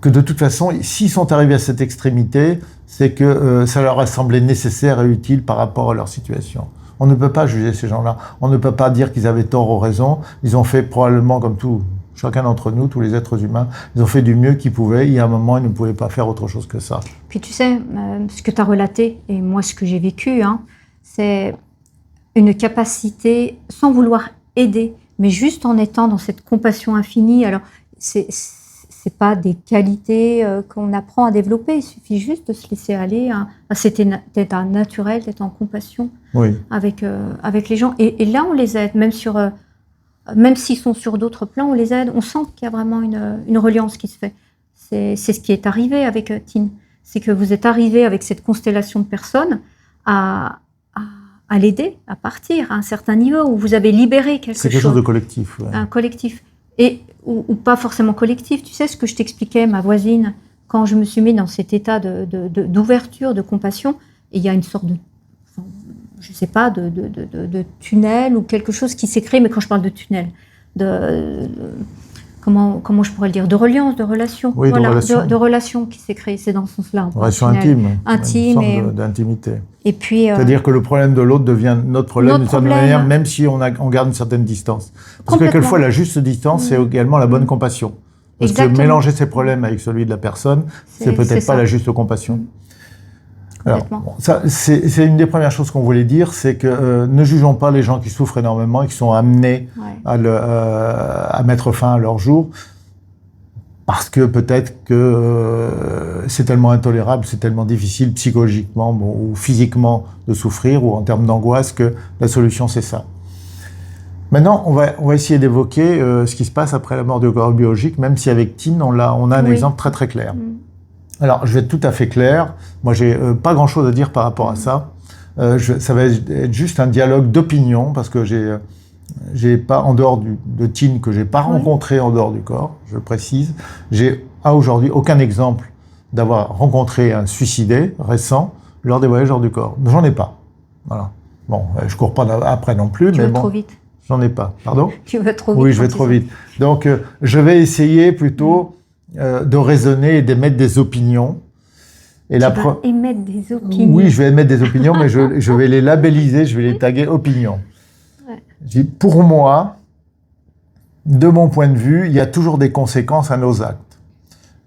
que de toute façon, s'ils sont arrivés à cette extrémité, c'est que ça leur a semblé nécessaire et utile par rapport à leur situation. On ne peut pas juger ces gens-là, on ne peut pas dire qu'ils avaient tort ou raison, ils ont fait probablement comme tout. Chacun d'entre nous, tous les êtres humains, ils ont fait du mieux qu'ils pouvaient. Il y a un moment, ils ne pouvaient pas faire autre chose que ça. Puis tu sais, ce que tu as relaté, et moi ce que j'ai vécu, c'est une capacité, sans vouloir aider, mais juste en étant dans cette compassion infinie. Alors, c'est pas des qualités qu'on apprend à développer, il suffit juste de se laisser aller à cet état naturel, d'être en compassion avec les gens. Et là, on les aide, même s'ils sont sur d'autres plans, on les aide, on sent qu'il y a vraiment une reliance qui se fait. C'est ce qui est arrivé avec Tine. C'est que vous êtes arrivé avec cette constellation de personnes à l'aider à partir à un certain niveau où vous avez libéré quelque chose. C'est quelque chose de collectif. Un collectif. ou pas forcément collectif. Tu sais ce que je t'expliquais, ma voisine, quand je me suis mis dans cet état d'ouverture, de compassion, et il y a une sorte de, enfin, je sais pas, de tunnel ou quelque chose qui s'est créé, mais quand je parle de tunnel, comment je pourrais le dire, de reliance, de relation, oui, voilà, de relation qui s'est créée, c'est dans ce sens-là. Relation intime et d'intimité. Et puis, c'est-à-dire que le problème de l'autre devient notre problème d'une certaine manière, même si on garde une certaine distance. Parce que quelquefois, la juste distance, c'est également la bonne compassion. Parce que mélanger ses problèmes avec celui de la personne, c'est peut-être pas la juste compassion. Alors, bon, ça, c'est une des premières choses qu'on voulait dire, c'est que ne jugeons pas les gens qui souffrent énormément et qui sont amenés à mettre fin à leur jour, parce que peut-être que c'est tellement intolérable, c'est tellement difficile psychologiquement ou physiquement de souffrir, ou en termes d'angoisse, que la solution c'est ça. Maintenant, on va essayer d'évoquer ce qui se passe après la mort du corps biologique, même si avec Tine, on a un exemple très très clair. Alors, je vais être tout à fait clair. Moi, j'ai pas grand-chose à dire par rapport à ça. Ça va être juste un dialogue d'opinion, parce que j'ai pas, en dehors de Tine, que j'ai pas rencontré en dehors du corps, je précise, j'ai à aujourd'hui aucun exemple d'avoir rencontré un suicidé récent lors des voyages hors du corps. J'en ai pas. Voilà. Bon, je cours pas après non plus, mais bon. Trop vite. J'en ai pas. Pardon ? Tu vas trop vite. Oui, je vais trop vite. Donc, je vais essayer plutôt de raisonner et d'émettre des opinions. Et tu vas émettre des opinions. Oui, je vais émettre des opinions, mais je vais les labelliser, je vais les taguer opinions. Ouais. Pour moi, de mon point de vue, il y a toujours des conséquences à nos actes.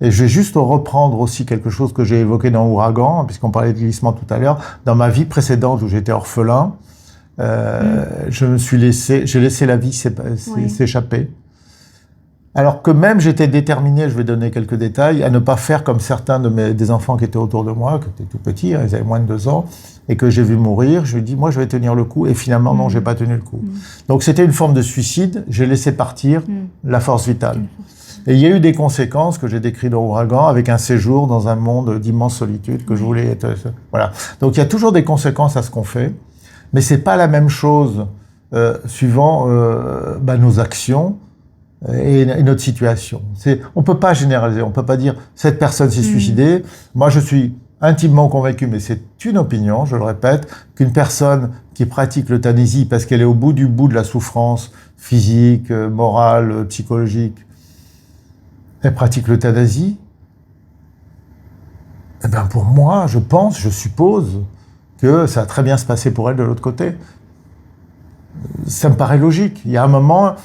Et je vais juste reprendre aussi quelque chose que j'ai évoqué dans Ouragan, puisqu'on parlait de glissement tout à l'heure. Dans ma vie précédente, où j'étais orphelin, j'ai laissé la vie s'échapper. Alors que même j'étais déterminé, je vais donner quelques détails, à ne pas faire comme certains des enfants qui étaient autour de moi, qui étaient tout petits, ils avaient moins de 2 ans, et que j'ai vu mourir. Je lui ai dit, moi je vais tenir le coup, et finalement non, j'ai pas tenu le coup. Donc c'était une forme de suicide, j'ai laissé partir la force vitale. Et il y a eu des conséquences que j'ai décrites dans Ouragan, avec un séjour dans un monde d'immense solitude que je voulais être. Voilà. Donc il y a toujours des conséquences à ce qu'on fait, mais c'est pas la même chose suivant nos actions et notre situation. On peut pas généraliser, on peut pas dire cette personne s'est suicidée. Moi, je suis intimement convaincu, mais c'est une opinion, je le répète, qu'une personne qui pratique l'euthanasie parce qu'elle est au bout de la souffrance physique, morale, psychologique, elle pratique l'euthanasie. Eh ben pour moi, je suppose que ça va très bien se passer pour elle de l'autre côté. Ça me paraît logique. Il y a un moment,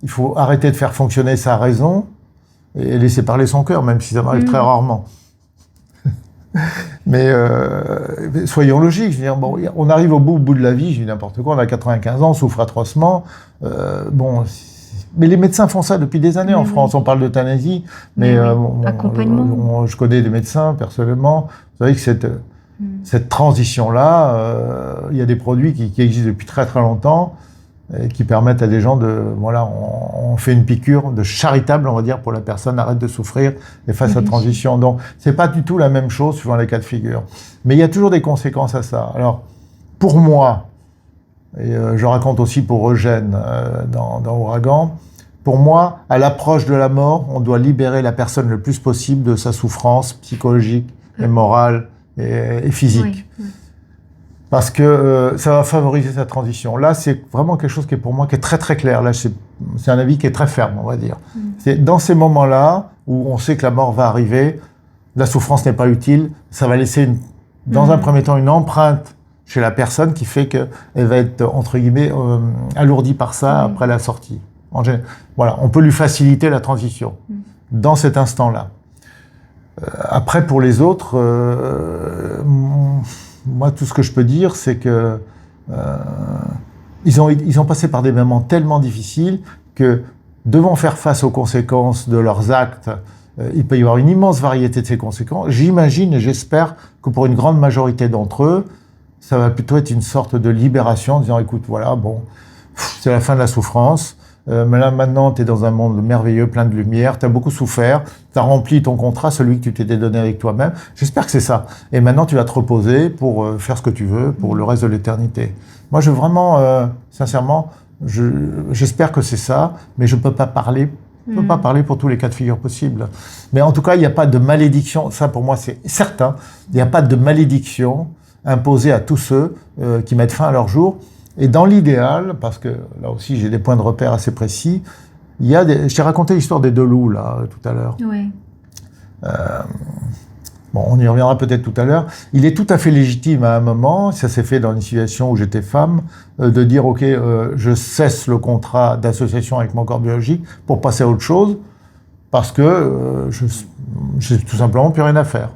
il faut arrêter de faire fonctionner sa raison et laisser parler son cœur, même si ça m'arrive très rarement. Mais soyons logiques. Je veux dire, bon, on arrive au bout de la vie, je dis n'importe quoi, on a 95 ans, on souffre atrocement. Mais les médecins font ça depuis des années en France. On parle d'euthanasie, mais accompagnement. Je connais des médecins personnellement. Vous savez que cette transition-là, il y a des produits qui existent depuis très très longtemps et qui permettent à des gens on fait une piqûre de charitable, on va dire, pour la personne, arrête de souffrir et fasse la transition. Donc, c'est pas du tout la même chose suivant les cas de figure. Mais il y a toujours des conséquences à ça. Alors, pour moi, et je raconte aussi pour Eugène dans Ouragan, pour moi, à l'approche de la mort, on doit libérer la personne le plus possible de sa souffrance psychologique et morale et physique. Oui. Parce que ça va favoriser sa transition. Là, c'est vraiment quelque chose qui est pour moi qui est très très clair. Là, c'est un avis qui est très ferme, on va dire. C'est dans ces moments-là où on sait que la mort va arriver, la souffrance n'est pas utile, ça va laisser dans un premier temps une empreinte chez la personne qui fait qu'elle va être, entre guillemets, alourdie par ça après la sortie. Voilà, on peut lui faciliter la transition dans cet instant-là. Après, pour les autres, moi, tout ce que je peux dire, c'est que ils ont passé par des moments tellement difficiles que, devant faire face aux conséquences de leurs actes, il peut y avoir une immense variété de ces conséquences. J'imagine et j'espère que pour une grande majorité d'entre eux, ça va plutôt être une sorte de libération, en disant, écoute, voilà, bon, c'est la fin de la souffrance. Mais là, maintenant, tu es dans un monde merveilleux, plein de lumière, tu as beaucoup souffert, tu as rempli ton contrat, celui que tu t'étais donné avec toi-même. J'espère que c'est ça. Et maintenant, tu vas te reposer pour faire ce que tu veux pour le reste de l'éternité. Moi, je veux vraiment, sincèrement, j'espère que c'est ça, mais je ne peux pas parler On ne peut pas parler pour tous les cas de figure possibles. Mais en tout cas, il n'y a pas de malédiction. Ça, pour moi, c'est certain. Il n'y a pas de malédiction imposée à tous ceux qui mettent fin à leur jour. Et dans l'idéal, parce que là aussi, j'ai des points de repère assez précis, il y a je t'ai raconté l'histoire des deux loups, là, tout à l'heure. Oui. Bon, on y reviendra peut-être tout à l'heure. Il est tout à fait légitime à un moment, ça s'est fait dans une situation où j'étais femme, de dire « Ok, je cesse le contrat d'association avec mon corps biologique pour passer à autre chose, parce que j'ai tout simplement plus rien à faire. »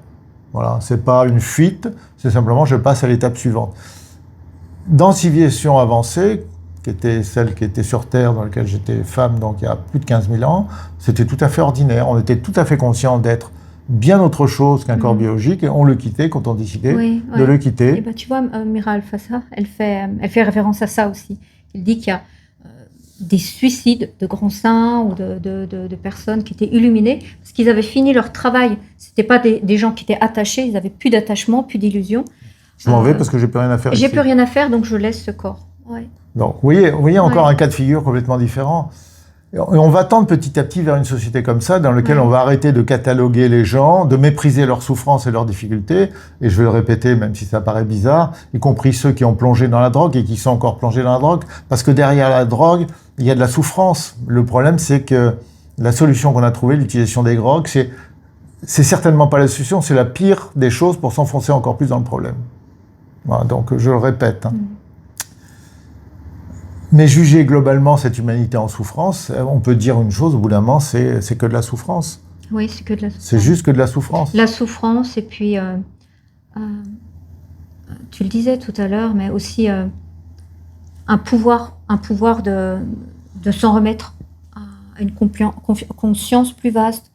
Voilà, c'est pas une fuite, c'est simplement je passe à l'étape suivante. Dans civilisation avancée, qui était celle qui était sur Terre, dans laquelle j'étais femme, donc il y a plus de 15 000 ans, c'était tout à fait ordinaire. On était tout à fait conscient d'être bien autre chose qu'un corps biologique, et on le quittait quand on décidait de le quitter. Et ben, tu vois, Mira Alfassa, elle fait référence à ça aussi. Elle dit qu'il y a des suicides de grands saints ou de personnes qui étaient illuminées parce qu'ils avaient fini leur travail. C'était pas des gens qui étaient attachés, ils avaient plus d'attachement, plus d'illusion. Je m'en vais parce que j'ai plus rien à faire. J'ai plus rien à faire, donc je laisse ce corps. Ouais. Donc, vous voyez encore un cas de figure complètement différent. Et on va tendre petit à petit vers une société comme ça, dans laquelle on va arrêter de cataloguer les gens, de mépriser leurs souffrances et leurs difficultés, et je vais le répéter, même si ça paraît bizarre, y compris ceux qui ont plongé dans la drogue et qui sont encore plongés dans la drogue, parce que derrière la drogue, il y a de la souffrance. Le problème, c'est que la solution qu'on a trouvée, l'utilisation des drogues, c'est certainement pas la solution, c'est la pire des choses pour s'enfoncer encore plus dans le problème. Voilà, donc je le répète. Mais juger globalement cette humanité en souffrance, on peut dire une chose, au bout d'un moment, c'est que de la souffrance. Oui, c'est que de la souffrance. C'est juste que de la souffrance. La souffrance, et puis, tu le disais tout à l'heure, mais aussi un pouvoir de s'en remettre à une conscience plus vaste,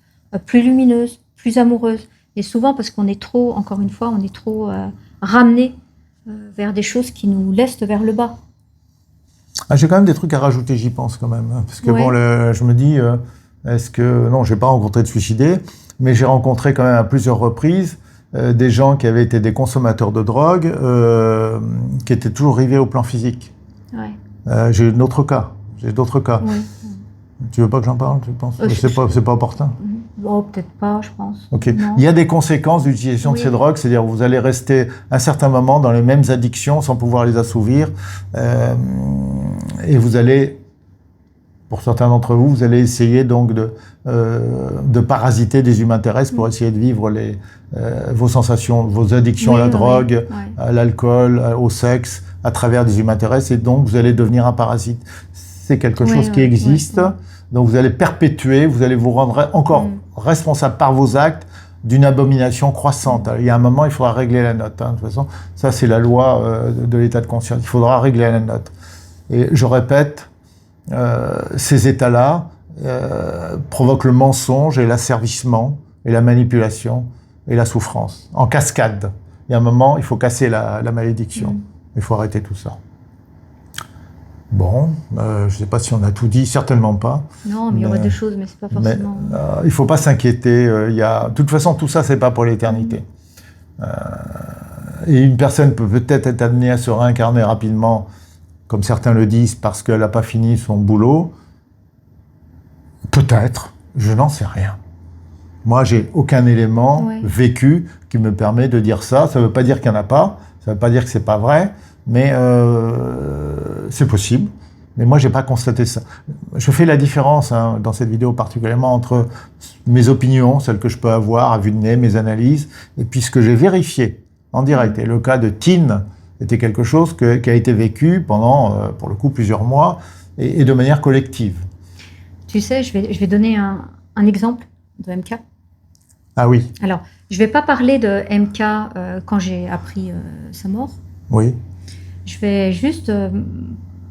plus lumineuse, plus amoureuse. Et souvent, parce qu'on est trop, encore une fois, on est trop ramené vers des choses qui nous laissent vers le bas. J'ai quand même des trucs à rajouter, j'y pense quand même. Parce que bon, je me dis, est-ce que... Non, je n'ai pas rencontré de suicidés, mais j'ai rencontré quand même à plusieurs reprises des gens qui avaient été des consommateurs de drogue, qui étaient toujours arrivés au plan physique. Ouais. J'ai d'autres cas. Ouais. Tu veux pas que j'en parle, tu penses? C'est pas opportun. Oh, peut-être pas, je pense. Okay. Il y a des conséquences de l'utilisation de ces drogues, c'est-à-dire que vous allez rester un certain moment dans les mêmes addictions sans pouvoir les assouvir, et vous allez, pour certains d'entre vous, vous allez essayer donc de parasiter des humains terrestres pour essayer de vivre vos sensations, vos addictions à la drogue, à l'alcool, au sexe, à travers des humains terrestres, et donc vous allez devenir un parasite. C'est quelque chose qui existe. Donc vous allez perpétuer, vous allez vous rendre encore responsable par vos actes d'une abomination croissante. Il y a un moment, il faudra régler la note. De toute façon, ça c'est la loi de l'état de conscience. Il faudra régler la note. Et je répète, ces états-là provoquent le mensonge et l'asservissement et la manipulation et la souffrance en cascade. Il y a un moment, il faut casser la malédiction. Il faut arrêter tout ça. Bon, je ne sais pas si on a tout dit, certainement pas. Non, mais il y aurait des choses, mais c'est pas forcément... il ne faut pas s'inquiéter. De toute façon, tout ça, c'est pas pour l'éternité. Et une personne peut peut-être être amenée à se réincarner rapidement, comme certains le disent, parce qu'elle n'a pas fini son boulot. Peut-être, je n'en sais rien. Moi, j'ai aucun élément vécu qui me permet de dire ça. Ça ne veut pas dire qu'il n'y en a pas, ça ne veut pas dire que ce n'est pas vrai, mais c'est possible. Mais moi, j'ai pas constaté ça. Je fais la différence dans cette vidéo particulièrement entre mes opinions, celles que je peux avoir à vue de nez, mes analyses, et puis ce que j'ai vérifié en direct. Et le cas de Tine était quelque chose qui a été vécu pendant, pour le coup, plusieurs mois, et de manière collective. Tu sais, je vais donner un exemple de MK. Ah oui. Alors, je vais pas parler de MK quand j'ai appris sa mort. Oui. Je vais juste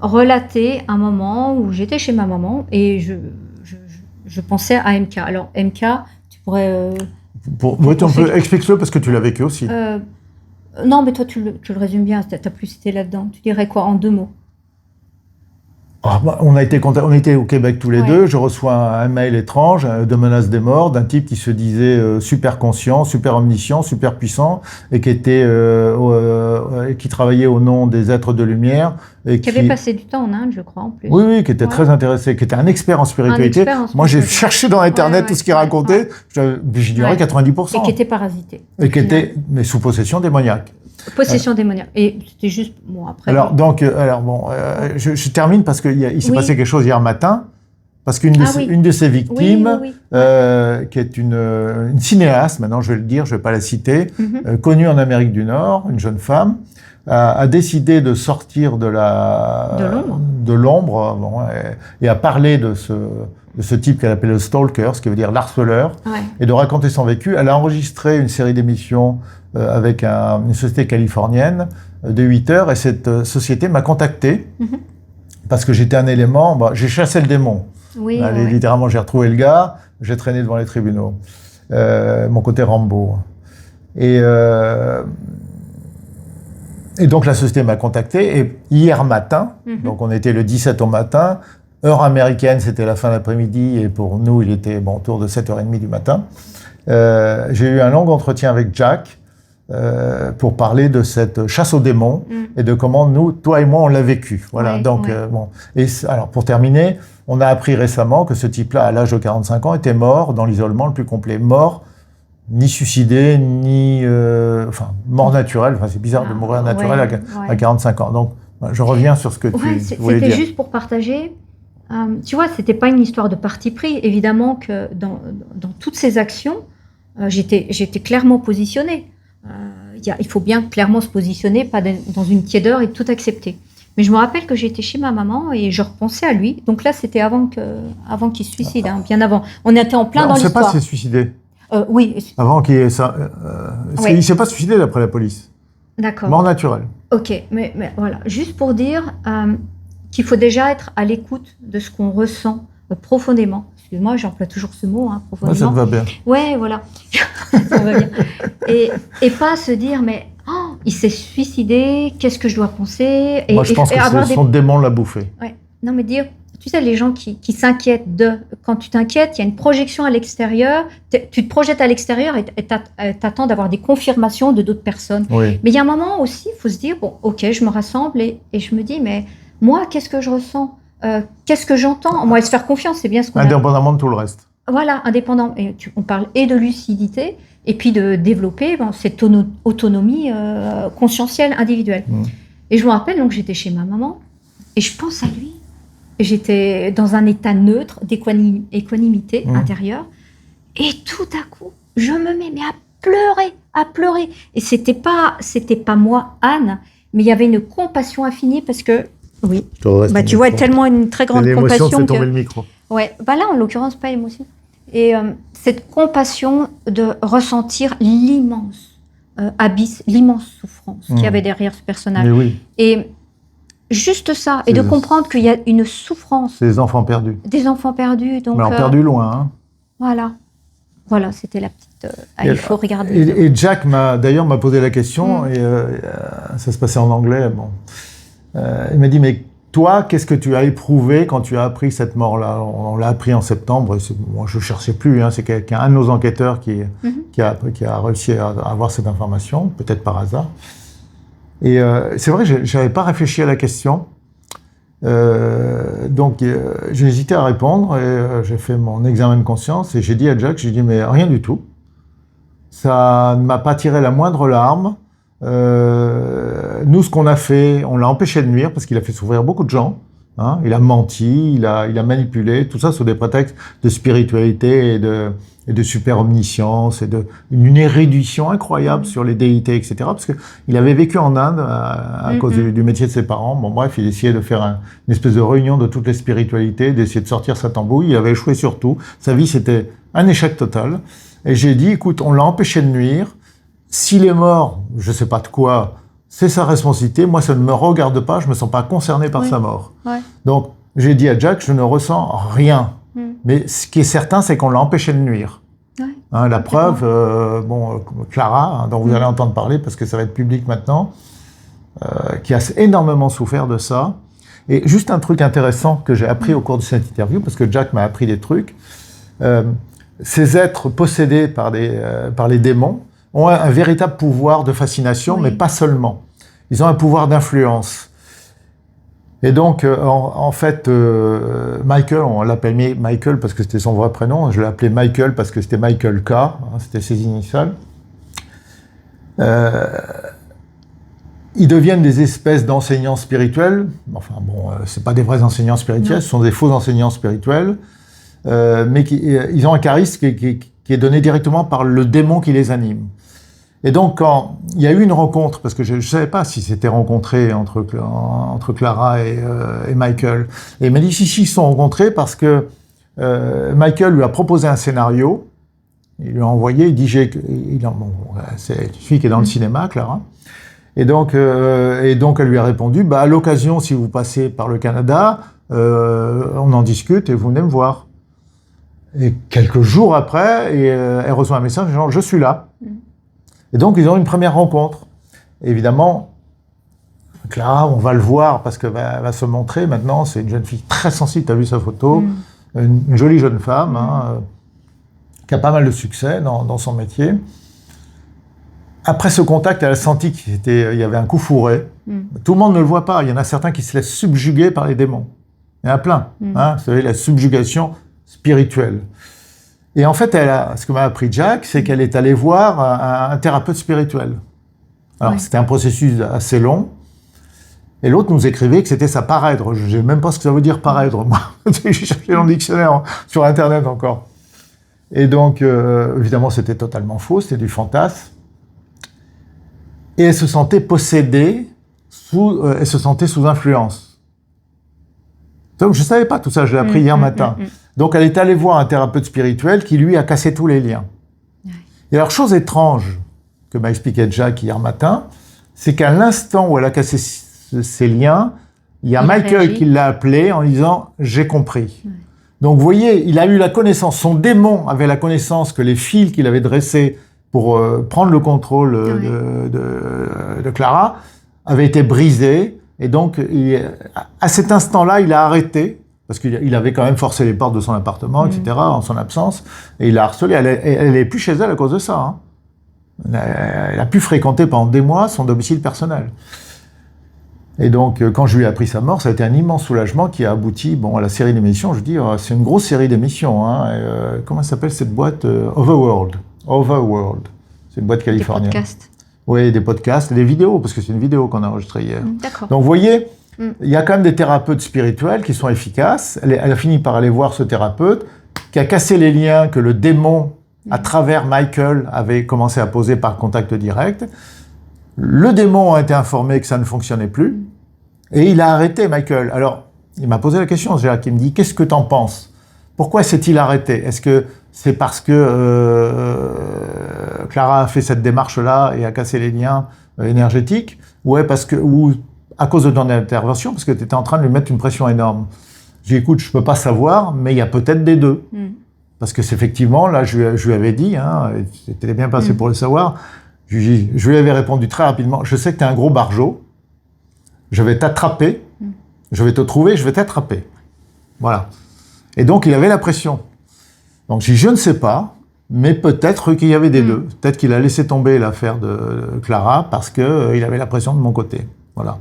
relater un moment où j'étais chez ma maman et je pensais à MK. Alors, MK, tu pourrais... explique-le parce que tu l'as vécu aussi. Non, mais toi, tu le résumes bien. Tu as plus été là-dedans. Tu dirais quoi en 2 mots? On était au Québec tous les deux. Je reçois un mail étrange de menace des morts d'un type qui se disait super conscient, super omniscient, super puissant et qui qui travaillait au nom des êtres de lumière. Et qui avait passé du temps en Inde, je crois, en plus. Oui, qui était très intéressé, qui était un expert en spiritualité. Moi, j'ai cherché dans Internet tout ce qu'il racontait. J'ignorais 90%. Et qui était parasité. Mais sous possession démoniaque. Possession démoniaque. Et c'était juste... Bon, après... Je termine parce qu'il s'est passé quelque chose hier matin. Parce qu'une de ses victimes, qui est une cinéaste, maintenant je vais le dire, je ne vais pas la citer, connue en Amérique du Nord, une jeune femme, a décidé de sortir de l'ombre et a parlé de ce type qu'elle appelle le stalker, ce qui veut dire l'harceleur, et de raconter son vécu. Elle a enregistré une série d'émissions avec une société californienne de 8 heures, et cette société m'a contacté parce que j'étais un élément, j'ai chassé le démon. Littéralement, j'ai retrouvé le gars, j'ai traîné devant les tribunaux. Mon côté Rambo. Et donc la société m'a contacté, et hier matin, donc on était le 17 au matin, heure américaine, c'était la fin d'après-midi, et pour nous, il était autour de 7h30 du matin. J'ai eu un long entretien avec Jack pour parler de cette chasse aux démons et de comment nous, toi et moi, on l'a vécu. Voilà. Et alors, pour terminer, on a appris récemment que ce type-là, à l'âge de 45 ans, était mort dans l'isolement le plus complet. Mort, ni suicidé, ni... mort naturelle. Enfin, c'est bizarre de mourir naturel à 45 ans. Donc, je reviens sur ce que tu voulais dire. C'était juste pour partager... tu vois, c'était pas une histoire de parti pris. Évidemment que dans toutes ces actions, j'étais clairement positionnée. Il faut bien clairement se positionner, pas dans une tiédeur et tout accepter. Mais je me rappelle que j'étais chez ma maman et je repensais à lui. Donc là, c'était avant qu'il se suicide, bien avant. On était en plein dans l'histoire. On ne sait pas s'il s'est suicidé. Oui. Avant qu'il ait ça. Il ne s'est pas suicidé d'après la police. D'accord. Mort naturelle. Ok, mais voilà. Juste pour dire qu'il faut déjà être à l'écoute de ce qu'on ressent profondément. Excuse-moi, j'emploie toujours ce mot, profondément. Ça me va bien. Ouais, voilà. Ça me va bien. Et pas se dire, mais il s'est suicidé, qu'est-ce que je dois penser? Moi, je pense que son démon l'a bouffé. Ouais. Non, mais dire, tu sais, les gens qui s'inquiètent quand tu t'inquiètes, il y a une projection à l'extérieur, tu te projettes à l'extérieur et t'attends d'avoir des confirmations de d'autres personnes. Oui. Mais il y a un moment aussi, il faut se dire, bon, ok, je me rassemble et je me dis, mais moi, qu'est-ce que je ressens? Qu'est-ce que j'entends? Moi, se faire confiance, c'est bien ce qu'on a. Indépendamment de tout le reste. Voilà, indépendant. Et on parle et de lucidité, et puis de développer cette autonomie conscientielle, individuelle. Et je me rappelle, donc j'étais chez ma maman, et je pense à lui. J'étais dans un état neutre, d'équanimité intérieure, et tout à coup, je me mets à pleurer. Et c'était pas moi, Anne, mais il y avait une compassion infinie, parce que oui. Tu vois, tellement une très grande compassion. L'émotion, c'est tomber le micro. Ouais. Là, en l'occurrence, pas l'émotion. Et cette compassion de ressentir l'immense abysse, l'immense souffrance qu'il y avait derrière ce personnage. Mais oui. Et juste ça, et de comprendre qu'il y a une souffrance. Des enfants perdus. Des enfants perdus. Donc, alors, perdus loin. Voilà, c'était la petite... il faut regarder. Et Jack m'a posé la question, et ça se passait en anglais. Il m'a dit, mais toi, qu'est-ce que tu as éprouvé quand tu as appris cette mort-là? On l'a appris en septembre, moi je ne cherchais plus, c'est un de nos enquêteurs qui a réussi à avoir cette information, peut-être par hasard. Et c'est vrai que je n'avais pas réfléchi à la question, donc j'ai hésité à répondre, et j'ai fait mon examen de conscience, et j'ai dit à Jack, mais rien du tout. Ça ne m'a pas tiré la moindre larme. Nous, ce qu'on a fait, on l'a empêché de nuire parce qu'il a fait souffrir beaucoup de gens. Il a menti, il a manipulé, tout ça sous des prétextes de spiritualité et de super omniscience et une érudition incroyable sur les déités, etc. Parce qu'il avait vécu en Inde à cause du métier de ses parents. Bon, bref, il essayait de faire une espèce de réunion de toutes les spiritualités, d'essayer de sortir sa tambouille. Il avait échoué sur tout. Sa vie, c'était un échec total. Et j'ai dit, écoute, on l'a empêché de nuire. S'il est mort, je ne sais pas de quoi, c'est sa responsabilité. Moi, ça ne me regarde pas. Je ne me sens pas concerné par sa mort. Ouais. Donc, j'ai dit à Jack, je ne ressens rien. Mais ce qui est certain, c'est qu'on l'a empêché de nuire. Ouais. La preuve, Clara, dont vous allez entendre parler, parce que ça va être public maintenant, qui a énormément souffert de ça. Et juste un truc intéressant que j'ai appris au cours de cette interview, parce que Jack m'a appris des trucs, ces êtres possédés par les démons ont un véritable pouvoir de fascination, mais pas seulement. Ils ont un pouvoir d'influence. Et donc, en fait, Michael, on l'appelle Michael parce que c'était son vrai prénom, je l'appelais Michael parce que c'était Michael K, c'était ses initiales. Ils deviennent des espèces d'enseignants spirituels. Enfin bon, c'est pas des vrais enseignants spirituels, ce sont des faux enseignants spirituels, mais ils ont un charisme qui est donné directement par le démon qui les anime. Et donc, quand il y a eu une rencontre, parce que je ne savais pas si c'était rencontré entre Clara et Michael, et il m'a dit si, ils se sont rencontrés parce que Michael lui a proposé un scénario, il lui a envoyé, il dit c'est celui qui est dans le cinéma, Clara, et donc elle lui a répondu, à l'occasion, si vous passez par le Canada, on en discute et vous venez me voir. Et quelques jours après, elle reçoit un message genre je suis là. Et donc, ils ont une première rencontre. Et évidemment, Clara, on va le voir parce qu'elle va se montrer maintenant. C'est une jeune fille très sensible, tu as vu sa photo. Une jolie jeune femme qui a pas mal de succès dans son métier. Après ce contact, elle a senti qu'il y avait un coup fourré. Tout le monde ne le voit pas. Il y en a certains qui se laissent subjuguer par les démons. Il y en a plein. Vous savez, la subjugation spirituelle. Et en fait, ce que m'a appris Jack, c'est qu'elle est allée voir un thérapeute spirituel. Alors, c'était un processus assez long. Et l'autre nous écrivait que c'était sa parèdre. Je ne sais même pas ce que ça veut dire parèdre, moi. J'ai cherché dans le dictionnaire, sur Internet encore. Et donc, évidemment, c'était totalement faux, c'était du fantasme. Et elle se sentait possédée, elle se sentait sous influence. Donc, je ne savais pas tout ça, je l'ai appris hier matin. Donc, elle est allée voir un thérapeute spirituel qui, lui, a cassé tous les liens. Et alors, chose étrange que m'a expliqué Jack hier matin, c'est qu'à l'instant où elle a cassé ces liens, il y a Michael qui l'a appelé en disant « j'ai compris ». Donc, vous voyez, il a eu la connaissance, son démon avait la connaissance que les fils qu'il avait dressés pour prendre le contrôle de Clara avaient été brisés. Et donc, à cet instant-là, il a arrêté, parce qu'il avait quand même forcé les portes de son appartement, etc., en son absence, et il l'a harcelé. Elle n'est plus chez elle à cause de ça. Hein. Elle a pu fréquenter pendant des mois son domicile personnel. Et donc, quand je lui ai appris sa mort, ça a été un immense soulagement qui a abouti à la série d'émissions. Je dis, c'est une grosse série d'émissions. Hein. Comment s'appelle cette boîte Overworld. C'est une boîte californienne. Des podcasts. Oui, des podcasts et des vidéos, parce que c'est une vidéo qu'on a enregistrée hier. D'accord. Donc, vous voyez, il y a quand même des thérapeutes spirituels qui sont efficaces. Elle a fini par aller voir ce thérapeute qui a cassé les liens que le démon, à travers Michael, avait commencé à poser par contact direct. Le démon a été informé que ça ne fonctionnait plus et il a arrêté Michael. Alors, il m'a posé la question, Jacques, il me dit « Qu'est-ce que t'en penses ? Pourquoi s'est-il arrêté ? Est-ce que c'est parce que Clara a fait cette démarche-là et a cassé les liens énergétiques ? Ou à cause de ton intervention, parce que tu étais en train de lui mettre une pression énorme ?» J'ai dit « Écoute, je ne peux pas savoir, mais il y a peut-être des deux. » Parce que c'est effectivement, là, je lui avais dit, c'était bien passé pour le savoir, je lui avais répondu très rapidement, je sais que tu es un gros barjot, je vais t'attraper, je vais te trouver, je vais t'attraper. Voilà. Et donc, il avait la pression. Donc, j'ai dit, je ne sais pas, mais peut-être qu'il y avait des deux. Peut-être qu'il a laissé tomber l'affaire de Clara parce qu'il avait la pression de mon côté. Voilà.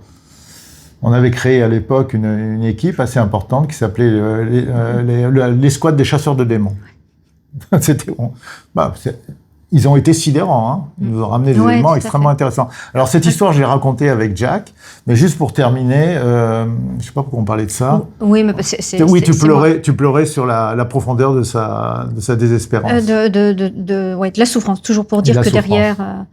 On avait créé à l'époque une équipe assez importante qui s'appelait l'escouade des chasseurs de démons. C'était bon. Ils ont été sidérants, hein. Ils nous ont ramené des éléments extrêmement intéressants. Alors, cette histoire, je l'ai racontée avec Jack, mais juste pour terminer, je ne sais pas pourquoi on parlait de ça. Oui, mais tu pleurais sur la profondeur de sa désespérance. De la souffrance, toujours pour dire que derrière...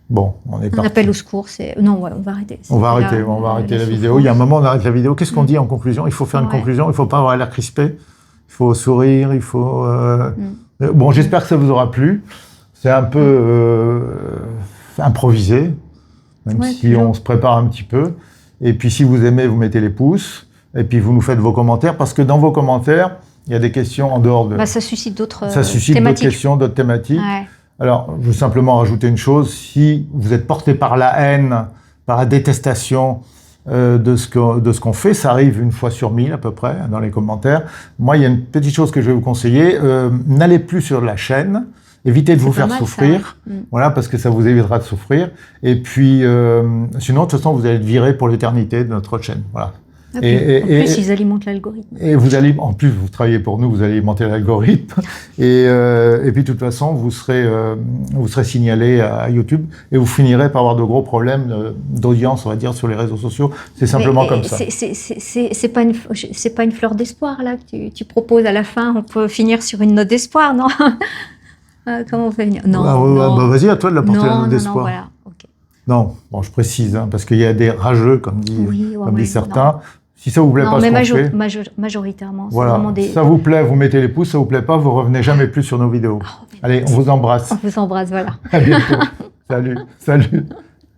Bon, on est parti. Un appel au secours, Non, on va arrêter. On va arrêter la vidéo. Il y a un moment, on arrête la vidéo. Qu'est-ce qu'on dit en conclusion ? Il faut faire une conclusion, il ne faut pas avoir l'air crispé, il faut sourire, il faut... Bon, j'espère que ça vous aura plu. C'est un peu improvisé, même si on se prépare un petit peu. Et puis, si vous aimez, vous mettez les pouces. Et puis, vous nous faites vos commentaires, parce que dans vos commentaires, il y a des questions en dehors de... ça suscite d'autres questions, d'autres thématiques. Ouais. Alors, je veux simplement rajouter une chose. Si vous êtes porté par la haine, par la détestation, de ce qu'on fait. Ça arrive une fois sur 1000 à peu près dans les commentaires. Moi, il y a une petite chose que je vais vous conseiller. N'allez plus sur la chaîne. Évitez de vous faire souffrir, voilà, parce que ça vous évitera de souffrir. Et puis, sinon, de toute façon, vous allez être viré pour l'éternité de notre chaîne. Voilà. En plus, ils alimentent l'algorithme. Et vous allez, en plus, vous travaillez pour nous, vous allez alimenter l'algorithme. Et puis, de toute façon, vous serez signalé à YouTube et vous finirez par avoir de gros problèmes d'audience, on va dire, sur les réseaux sociaux. C'est simplement comme ça. C'est pas une fleur d'espoir, là, que tu proposes à la fin. On peut finir sur une note d'espoir, non? Comment on fait venir? Non, bah, vas-y, à toi de l'apporter la note d'espoir. Non, voilà. Okay. Non, bon, je précise, hein, parce qu'il y a des rageux, comme disent certains. Non. Si ça vous plaît pas, mais ce qu'on fait, majoritairement, voilà. C'est vraiment des... Ça vous plaît, vous mettez les pouces. Ça vous plaît pas, vous revenez jamais plus sur nos vidéos. Allez, on vous embrasse. On vous embrasse, voilà. À bientôt. Salut.